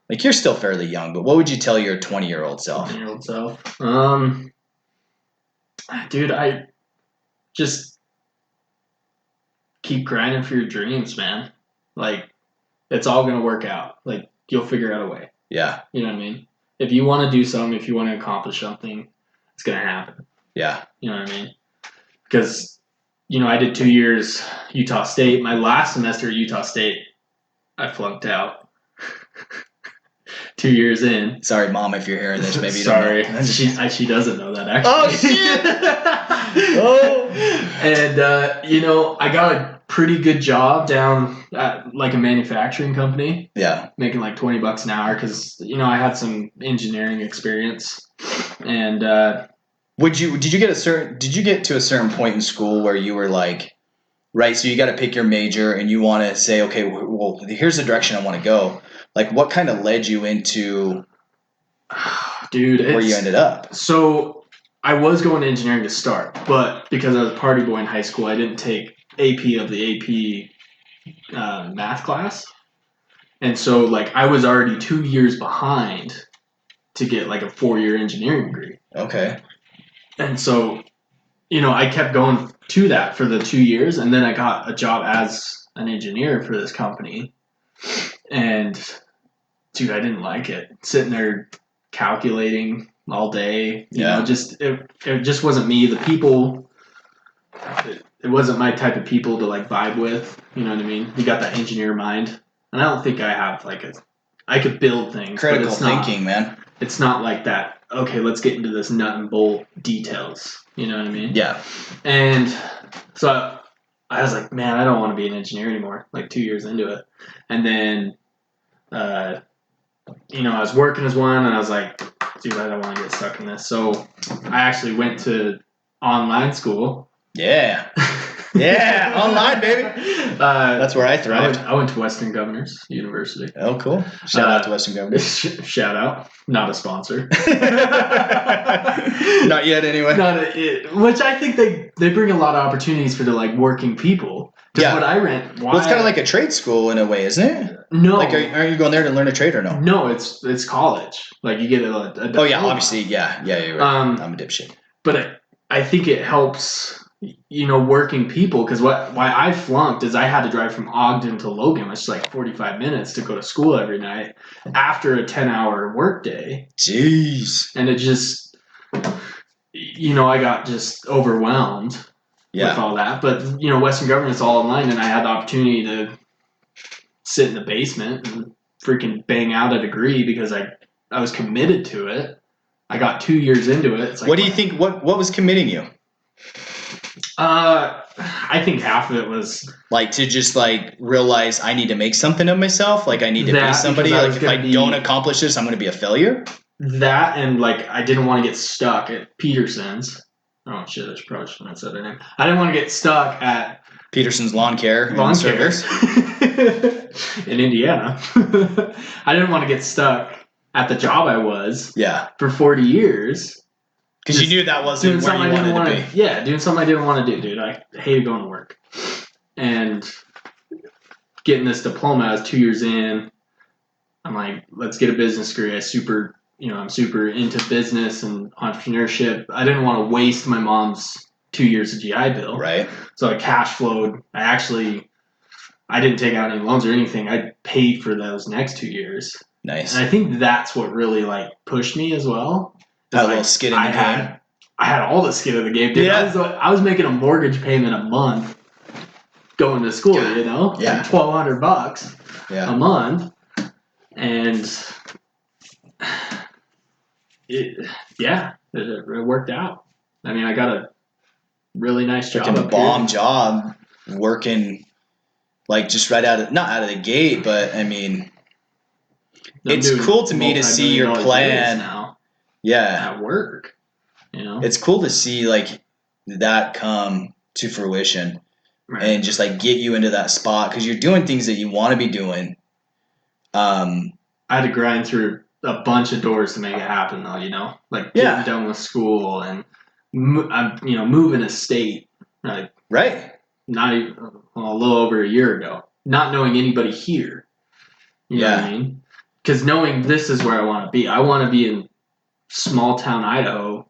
Like you're still fairly young, but what would you tell your 20-year-old self? 20-year-old self. Dude, I just keep grinding for your dreams, man. Like it's all gonna work out. Like you'll figure out a way. Yeah. You know what I mean? If you want to do something, if you want to accomplish something, it's gonna happen. Yeah. You know what I mean? Because I did 2 years Utah State. My last semester at Utah State, I flunked out. 2 years in. Sorry, Mom, if you're hearing this, maybe you sorry. Don't know. She doesn't know that actually. Oh shit! Oh. And I got a pretty good job down at like a manufacturing company. Yeah. Making like $20 an hour because I had some engineering experience. And did you get to a certain point in school where you were like, right, so you got to pick your major and you want to say, okay, well, here's the direction I want to go. Like, what kind of led you into where you ended up? So I was going to engineering to start, but because I was a party boy in high school, I didn't take AP of the AP math class. And so, like, I was already 2 years behind to get, like, a 4-year engineering degree. Okay. And so, I kept going to that for the 2 years, and then I got a job as an engineer for this company. And, dude, I didn't like it. Sitting there calculating all day. It just wasn't me. The people, it wasn't my type of people to, like, vibe with. You know what I mean? You got that engineer mind. And I don't think I have, like, I could build things. Critical thinking, man. It's not like that, okay, let's get into this nut and bolt details. You know what I mean? Yeah. And so I was like, man, I don't want to be an engineer anymore, like 2 years into it. And then, I was working as one, and I was like, dude, I don't want to get stuck in this. So I actually went to online school. Yeah. Yeah, online, baby. That's where I thrived. I went to Western Governors University. Oh, cool. Shout out to Western Governors. Shout out. Not a sponsor. Not yet, anyway. Which I think they bring a lot of opportunities for the, like, working people. Because what I ran, well, it's kind of like a trade school in a way, isn't it? No. Like, aren't you going there to learn a trade or no? No, it's college. Like you get a diploma. Oh yeah, obviously, yeah, you're right. I'm a dipshit. But I think it helps, working people, because why I flunked is I had to drive from Ogden to Logan, which is like 45 minutes to go to school every night after a 10-hour workday. Jeez. And it just, I got just overwhelmed with all that. But, Western Government's all online, and I had the opportunity to sit in the basement and freaking bang out a degree because I was committed to it. I got 2 years into it. It's like, what do you think? What was committing you? I think half of it was like to just like realize I need to make something of myself. Like I need to be somebody. Like if I don't accomplish this, I'm going to be a failure. That and like I didn't want to get stuck at Peterson's. Oh shit! I probably shouldn't have said their name. I didn't want to get stuck at Peterson's Lawn Care Service in Indiana. I didn't want to get stuck at the job I was for 40 years. Because you knew that wasn't where you wanted to be. Yeah, doing something I didn't want to do, dude. I hated going to work. And getting this diploma, I was 2 years in. I'm like, let's get a business degree. I'm super into business and entrepreneurship. I didn't want to waste my mom's 2 years of GI Bill. Right. So I cash flowed. I didn't take out any loans or anything. I paid for those next 2 years. Nice. And I think that's what really like pushed me as well. That little skin in the game. I had all the skin in the game, dude. Yeah. I was making a mortgage payment a month going to school, Yeah. $1,200 a month. And it worked out. I mean, I got a really nice job. Like a bomb job working like just right not out of the gate, but I mean, it's cool to me to see your plan now. Yeah. At work, It's cool to see like that come to fruition and just like get you into that spot because you're doing things that you want to be doing. I had to grind through a bunch of doors to make it happen, though. Like getting done with school and moving a state, like not even a little over a year ago, not knowing anybody here. You know what I mean? Because knowing this is where I want to be. I want to be in small town Idaho.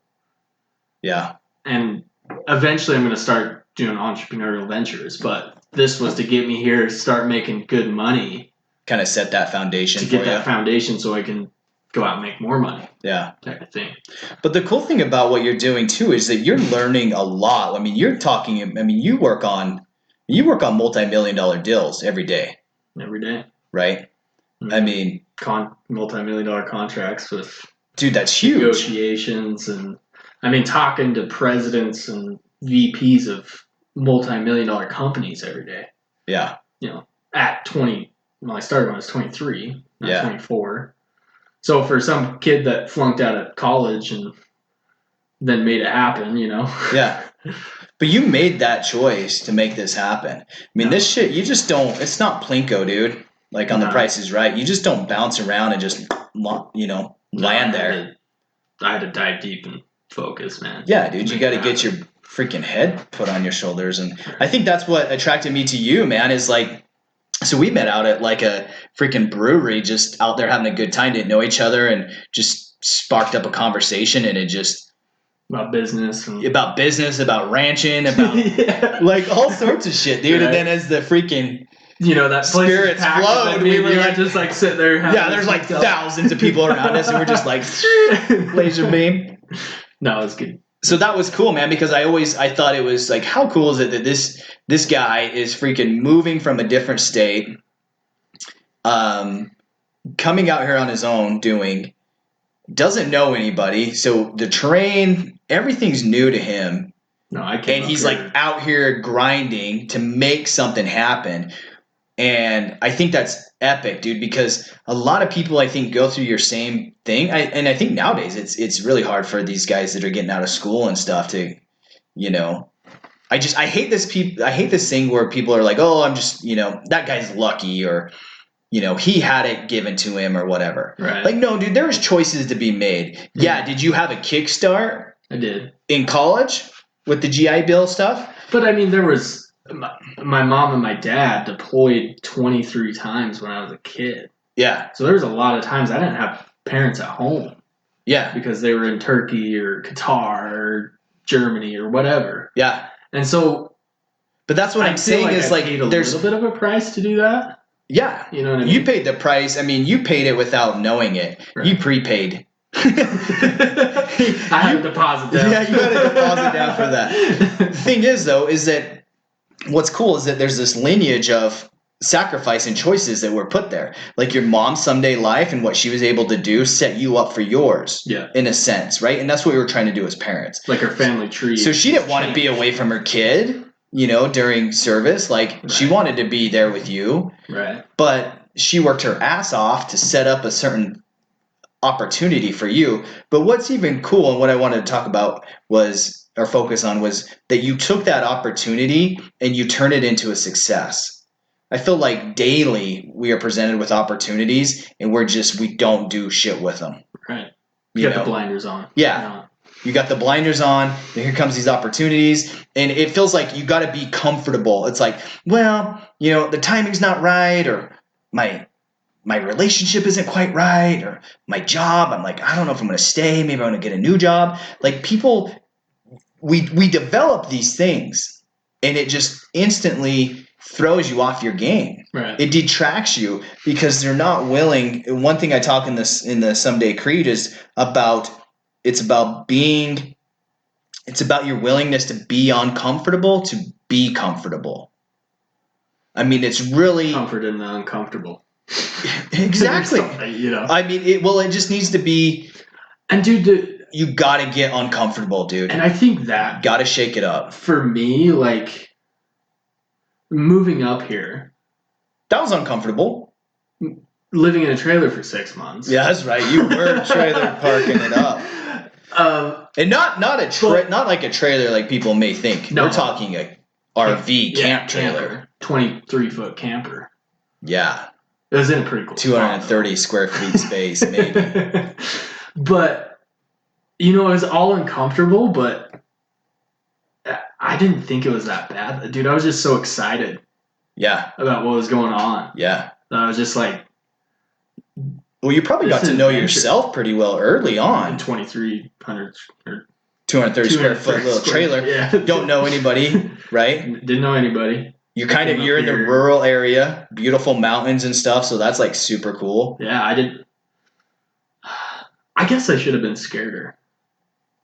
Yeah. And eventually I'm going to start doing entrepreneurial ventures, but this was to get me here, start making good money. Kind of set that foundation to get that foundation so I can go out and make more money. Yeah. Type of thing. But the cool thing about what you're doing too is that you're learning a lot. I mean, you work on multi-million-dollar deals every day. Every day. Right? Mm-hmm. I mean, multi-million-dollar contracts with dude, that's huge. Negotiations and talking to presidents and VPs of multi-million-dollar companies every day. Yeah. At 20, I started when I was 23, not 24. So for some kid that flunked out of college and then made it happen, Yeah. But you made that choice to make this happen. I mean, this shit, you just don't, it's not Plinko, dude. Like on The Price is Right. You just don't bounce around and just, land there. I had to dive deep and focus, man. Yeah, dude, you got to get your freaking head put on your shoulders. And I think that's what attracted me to you, man, is like, so we met out at like a freaking brewery, just out there having a good time, didn't know each other, and just sparked up a conversation, and it just about business, about ranching, about like all sorts of shit, dude. Right. And then as the freaking that spirits flowed, we were like just like sitting there. There's like thousands of people around us, and we're just like laser beam. No, it was good. So that was cool, man, because I thought it was like, how cool is it that this guy is freaking moving from a different state, coming out here on his own, doesn't know anybody, so the terrain, everything's new to him. No, I can't. And he's like out here grinding to make something happen. And I think that's epic, dude, because a lot of people, I think, go through your same thing. And I think nowadays it's really hard for these guys that are getting out of school and stuff to, I hate this thing where people are like, oh, I'm just, that guy's lucky, or, he had it given to him or whatever. Right. Like, no, dude, there's choices to be made. Mm-hmm. Yeah. Did you have a kickstart? I did. In college with the GI Bill stuff? But I mean, there was my mom and my dad deployed 23 times when I was a kid. Yeah. So there was a lot of times I didn't have parents at home. Yeah. Because they were in Turkey or Qatar or Germany or whatever. Yeah. And so, but that's what I'm saying is like there's a little bit of a price to do that. Yeah. You know what I mean? You paid the price. I mean, you paid it without knowing it. Right. You prepaid. I had a deposit down. Yeah, you had a deposit down for that. The thing is, though, is that what's cool is that there's this lineage of sacrifice and choices that were put there. Like your mom's someday life and what she was able to do set you up for yours. Yeah. In a sense, right? And that's what we were trying to do as parents. Like her family tree. So she didn't want to be away from her kid, you know, during service. Like she wanted to be there with you. Right. But she worked her ass off to set up a certain opportunity for you. But what's even cool and what I wanted to talk about was, or focus on, was that you took that opportunity and you turned it into a success. I feel like daily we are presented with opportunities and we don't do shit with them. Right. You got the blinders on. Yeah. You got the blinders on, and here comes these opportunities, and it feels like you got to be comfortable. It's like, well, you know, the timing's not right, or my relationship isn't quite right, or my job, I'm like, I don't know if I'm going to stay, maybe I'm going to get a new job. Like people, we develop these things, and it just instantly throws you off your game. Right. It detracts you because they're not willing. One thing I talk in the Someday Creed is about it's about your willingness to be uncomfortable, to be comfortable. I mean, it's really comfort in the uncomfortable. Exactly. You know. I mean, it just needs to be. And dude, you got to get uncomfortable, dude. And I think that got to shake it up. For me, like, moving up here, that was uncomfortable. Living in a trailer for 6 months. Yeah, that's right. You were trailer parking it up. And not like a trailer like people may think. No, we're talking a RV camp trailer. 23-foot camper. Yeah. It was in a pretty cool 230 square feet space, maybe. But, you know, it was all uncomfortable, but I didn't think it was that bad. Dude, I was just so excited. Yeah. About what was going on. Yeah. I was just like... Well, you probably got to know yourself pretty well early on. 2,300 or 230 square foot little trailer. Yeah. Don't know anybody, right? Didn't know anybody. You're in the rural area, beautiful mountains and stuff, so that's like super cool. Yeah, I guess I should have been scareder.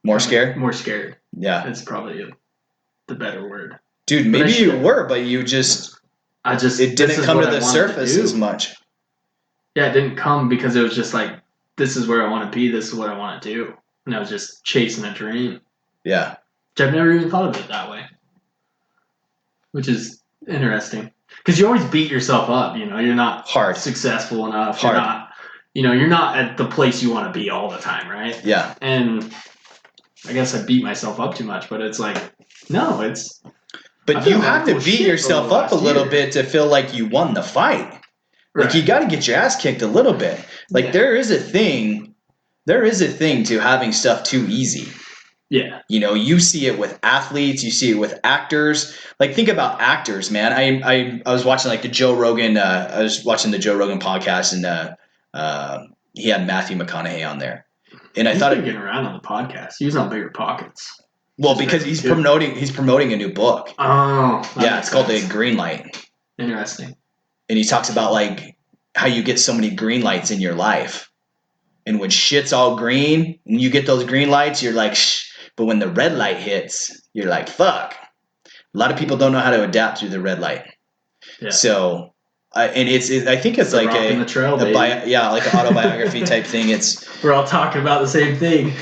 More scared? More scared. Yeah. That's probably the better word. Dude, maybe you were, but it didn't come to the surface as much. Yeah, it didn't come because it was just like, this is where I want to be, this is what I want to do. And I was just chasing a dream. Yeah. Which I've never even thought of it that way. Which is interesting. Because you always beat yourself up, you know, you're not successful enough. You're not at the place you want to be all the time, right? Yeah. And I guess I beat myself up too much, but it's like, no, it's... But you have to beat yourself up a little bit to feel like you won the fight. Like, you got to get your ass kicked a little bit. Like, there is a thing to having stuff too easy. Yeah. You know, you see it with athletes, you see it with actors. Like, think about actors, man. I was watching like the Joe Rogan podcast, and he had Matthew McConaughey on there. And I thought he's been getting around on the podcast. He was on Bigger Pockets. Well, because he's promoting a new book. Oh. Yeah, it's called The Green Light. Interesting. And he talks about like how you get so many green lights in your life. And when shit's all green and you get those green lights, you're like, shh. But when the red light hits, you're like, fuck. A lot of people don't know how to adapt through the red light. Yeah. So, and I think it's like in the trail, like an autobiography type thing. We're all talking about the same thing.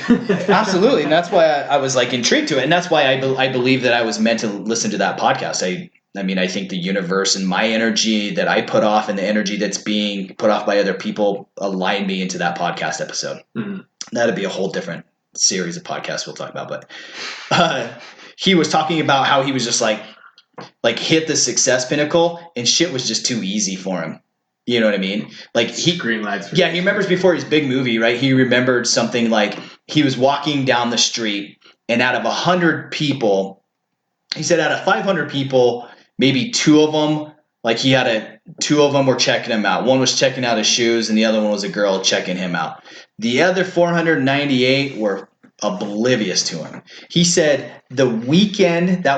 Absolutely. And that's why I was like intrigued to it. And that's why I believe that I was meant to listen to that podcast. I mean, I think the universe and my energy that I put off and the energy that's being put off by other people aligned me into that podcast episode. Mm-hmm. That'd be a whole different series of podcasts we'll talk about. But he was talking about how he was just like hit the success pinnacle and shit was just too easy for him. You know what I mean? Like green lights. Yeah, he remembers before his big movie, right? He remembered something like he was walking down the street and out of 100 people, he said out of 500 people, maybe two of them, like two of them were checking him out. One was checking out his shoes, and the other one was a girl checking him out. The other 498 were oblivious to him. He said that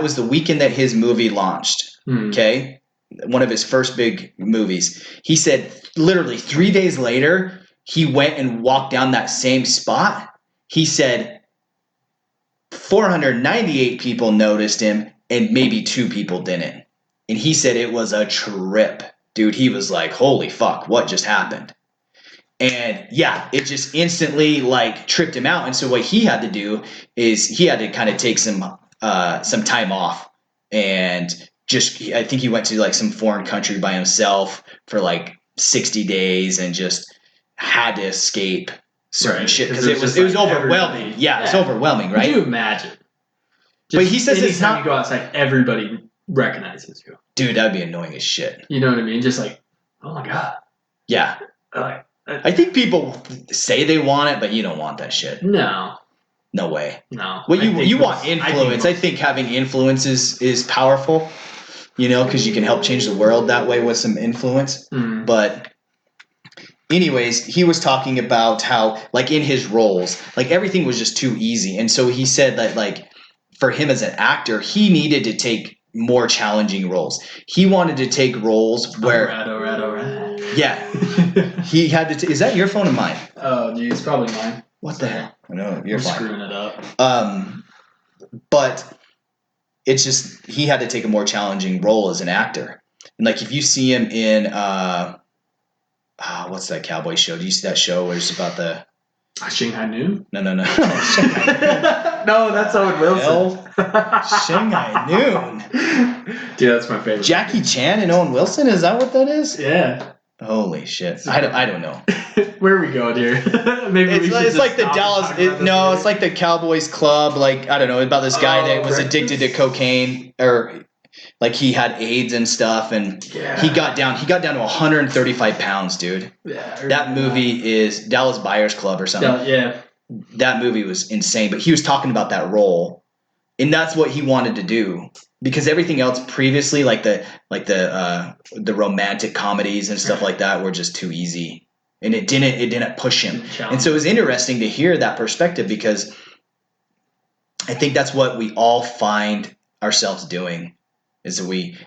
was the weekend that his movie launched. Okay, one of his first big movies. He said literally 3 days later, he went and walked down that same spot. He said 498 people noticed him and maybe 2 people didn't. And he said it was a trip. Dude, he was like, holy fuck, what just happened? And yeah, it just instantly like tripped him out. And so what he had to do is he had to kind of take some time off, and I think he went to like some foreign country by himself for like 60 days and just had to escape certain shit because it was overwhelming. Yeah, it's overwhelming, right? Could you imagine? But he says it's not. You go outside, everybody recognizes you. Dude, that'd be annoying as shit. You know what I mean? Just like, oh my god. Yeah. Like, I think people say they want it, but you don't want that shit. No. No way. No. Well, you want influence. I think having influence is powerful, because you can help change the world that way with some influence. Mm. But anyways, he was talking about how, like, in his roles, like, everything was just too easy. And so he said that, like, for him as an actor, he needed to take more challenging roles. He wanted to take roles where... All right. Yeah. He had to... Is that your phone or mine? Oh, geez, it's probably mine. What the hell? No, you're fine. Screwing it up. But it's just... He had to take a more challenging role as an actor. And, like, if you see him in... what's that cowboy show? Do you see that show where it's about the... Shanghai Noon? No. No, that's Owen Wilson. Shanghai Noon. Dude, that's my favorite. Jackie Chan and Owen Wilson? Is that what that is? Yeah. Holy shit. I don't know. Where are we going here? Maybe it's like the Dallas... it's like the Cowboys Club. Like, I don't know, about this guy that was addicted to cocaine, or... Like, he had AIDS and stuff, and he got down to 135 pounds, dude. Yeah, that movie is Dallas Buyers Club or something. Yeah. That movie was insane, but he was talking about that role, and that's what he wanted to do, because everything else previously, like the romantic comedies and stuff like that, were just too easy, and it didn't push him. And so it was interesting to hear that perspective, because I think that's what we all find ourselves doing. Is that we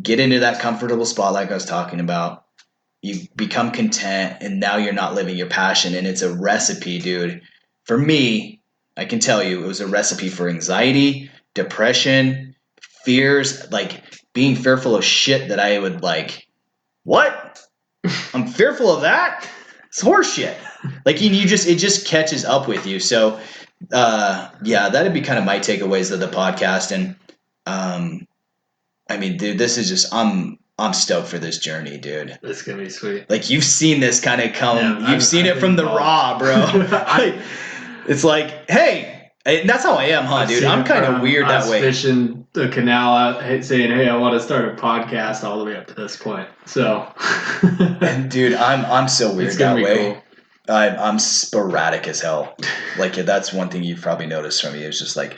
get into that comfortable spot like I was talking about. You become content, and now you're not living your passion. And it's a recipe, dude. For me, I can tell you, it was a recipe for anxiety, depression, fears, like being fearful of shit that I would like, what? I'm fearful of that? It's horseshit. Like, it just catches up with you. So, that'd be kind of my takeaways of the podcast. And, I mean, dude, this is just, I'm stoked for this journey, dude. It's going to be sweet. Like, you've seen this kind of come, you've seen it from the raw, bro. It's like, hey, and that's how I am, huh, dude? I'm kind of weird that way. Fishing the canal out, saying, hey, I want to start a podcast, all the way up to this point. So. And dude, I'm so weird that way. Cool. I'm sporadic as hell. Like, that's one thing you've probably noticed from me. It's just like,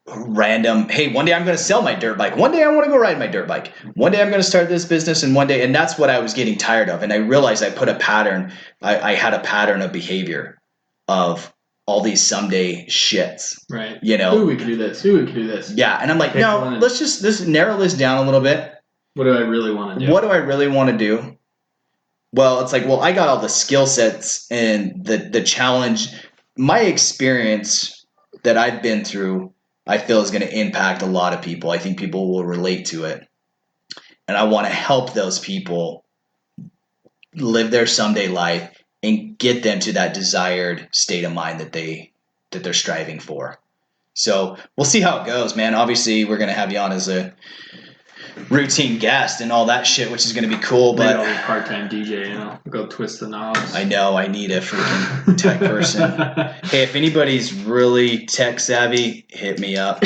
random, hey, one day I'm going to sell my dirt bike. One day I want to go ride my dirt bike. One day I'm going to start this business, and that's what I was getting tired of. And I realized I put a pattern. I had a pattern of behavior of all these someday shits. Right. Ooh, we could do this. Ooh, we could do this. Yeah. And I'm like, no, let's narrow this down a little bit. What do I really want to do? What do I really want to do? Well, it's like, I got all the skill sets and the challenge. My experience that I've been through, I feel is going to impact a lot of people. I think people will relate to it. And I want to help those people live their someday life and get them to that desired state of mind that they're striving for. So we'll see how it goes, man. Obviously, we're going to have you on as a routine guest and all that shit, which is going to be cool. But I'll be part-time DJ, go twist the knobs. I know, I need a freaking tech person. Hey, if anybody's really tech savvy, hit me up.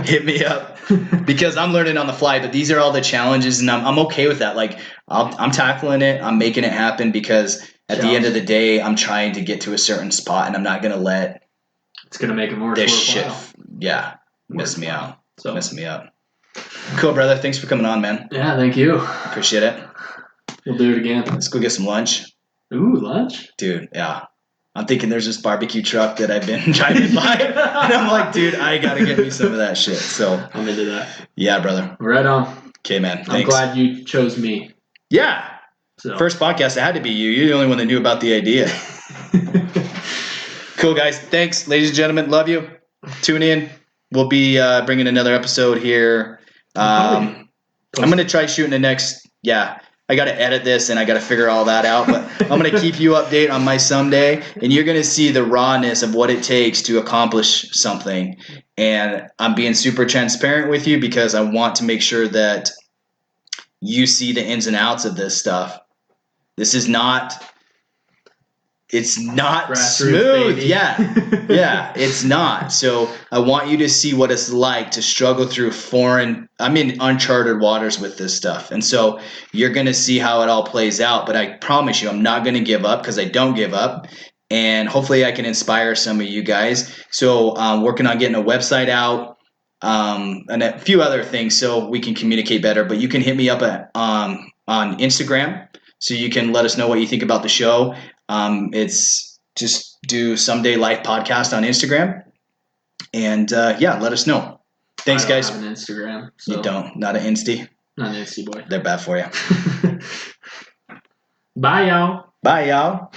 Hit me up, because I'm learning on the fly. But these are all the challenges, and I'm okay with that. Like, I'm tackling it. I'm making it happen, because at the end of the day, I'm trying to get to a certain spot, and I'm not going to let it's going to make it more this shit, mess me out. So mess me up. Cool, brother. Thanks for coming on, man. Yeah, thank you. Appreciate it. We'll do it again. Let's go get some lunch. Ooh, lunch? Dude, yeah. I'm thinking there's this barbecue truck that I've been driving by. And I'm like, dude, I got to get me some of that shit. So I'm into that. Yeah, brother. Right on. Okay, man. Thanks. I'm glad you chose me. Yeah. So. First podcast, it had to be you. You're the only one that knew about the idea. Cool, guys. Thanks, ladies and gentlemen. Love you. Tune in. We'll be bringing another episode here. I'm going to try shooting the next. Yeah. I got to edit this and I got to figure all that out. But I'm going to keep you updated on my someday. And you're going to see the rawness of what it takes to accomplish something. And I'm being super transparent with you because I want to make sure that you see the ins and outs of this stuff. This is not... It's not grassroots, smooth. baby. Yeah, it's not. So I want you to see what it's like to struggle through uncharted waters with this stuff. And so you're going to see how it all plays out. But I promise you, I'm not going to give up because I don't give up. And hopefully I can inspire some of you guys. So I'm working on getting a website out and a few other things so we can communicate better. But you can hit me up on Instagram so you can let us know what you think about the show. It's just do Someday Life podcast on Instagram, and let us know. Thanks, guys. I don't have an Instagram. So. You don't? Not an Insty? Not an Insty boy. They're bad for you. Bye, y'all. Bye, y'all.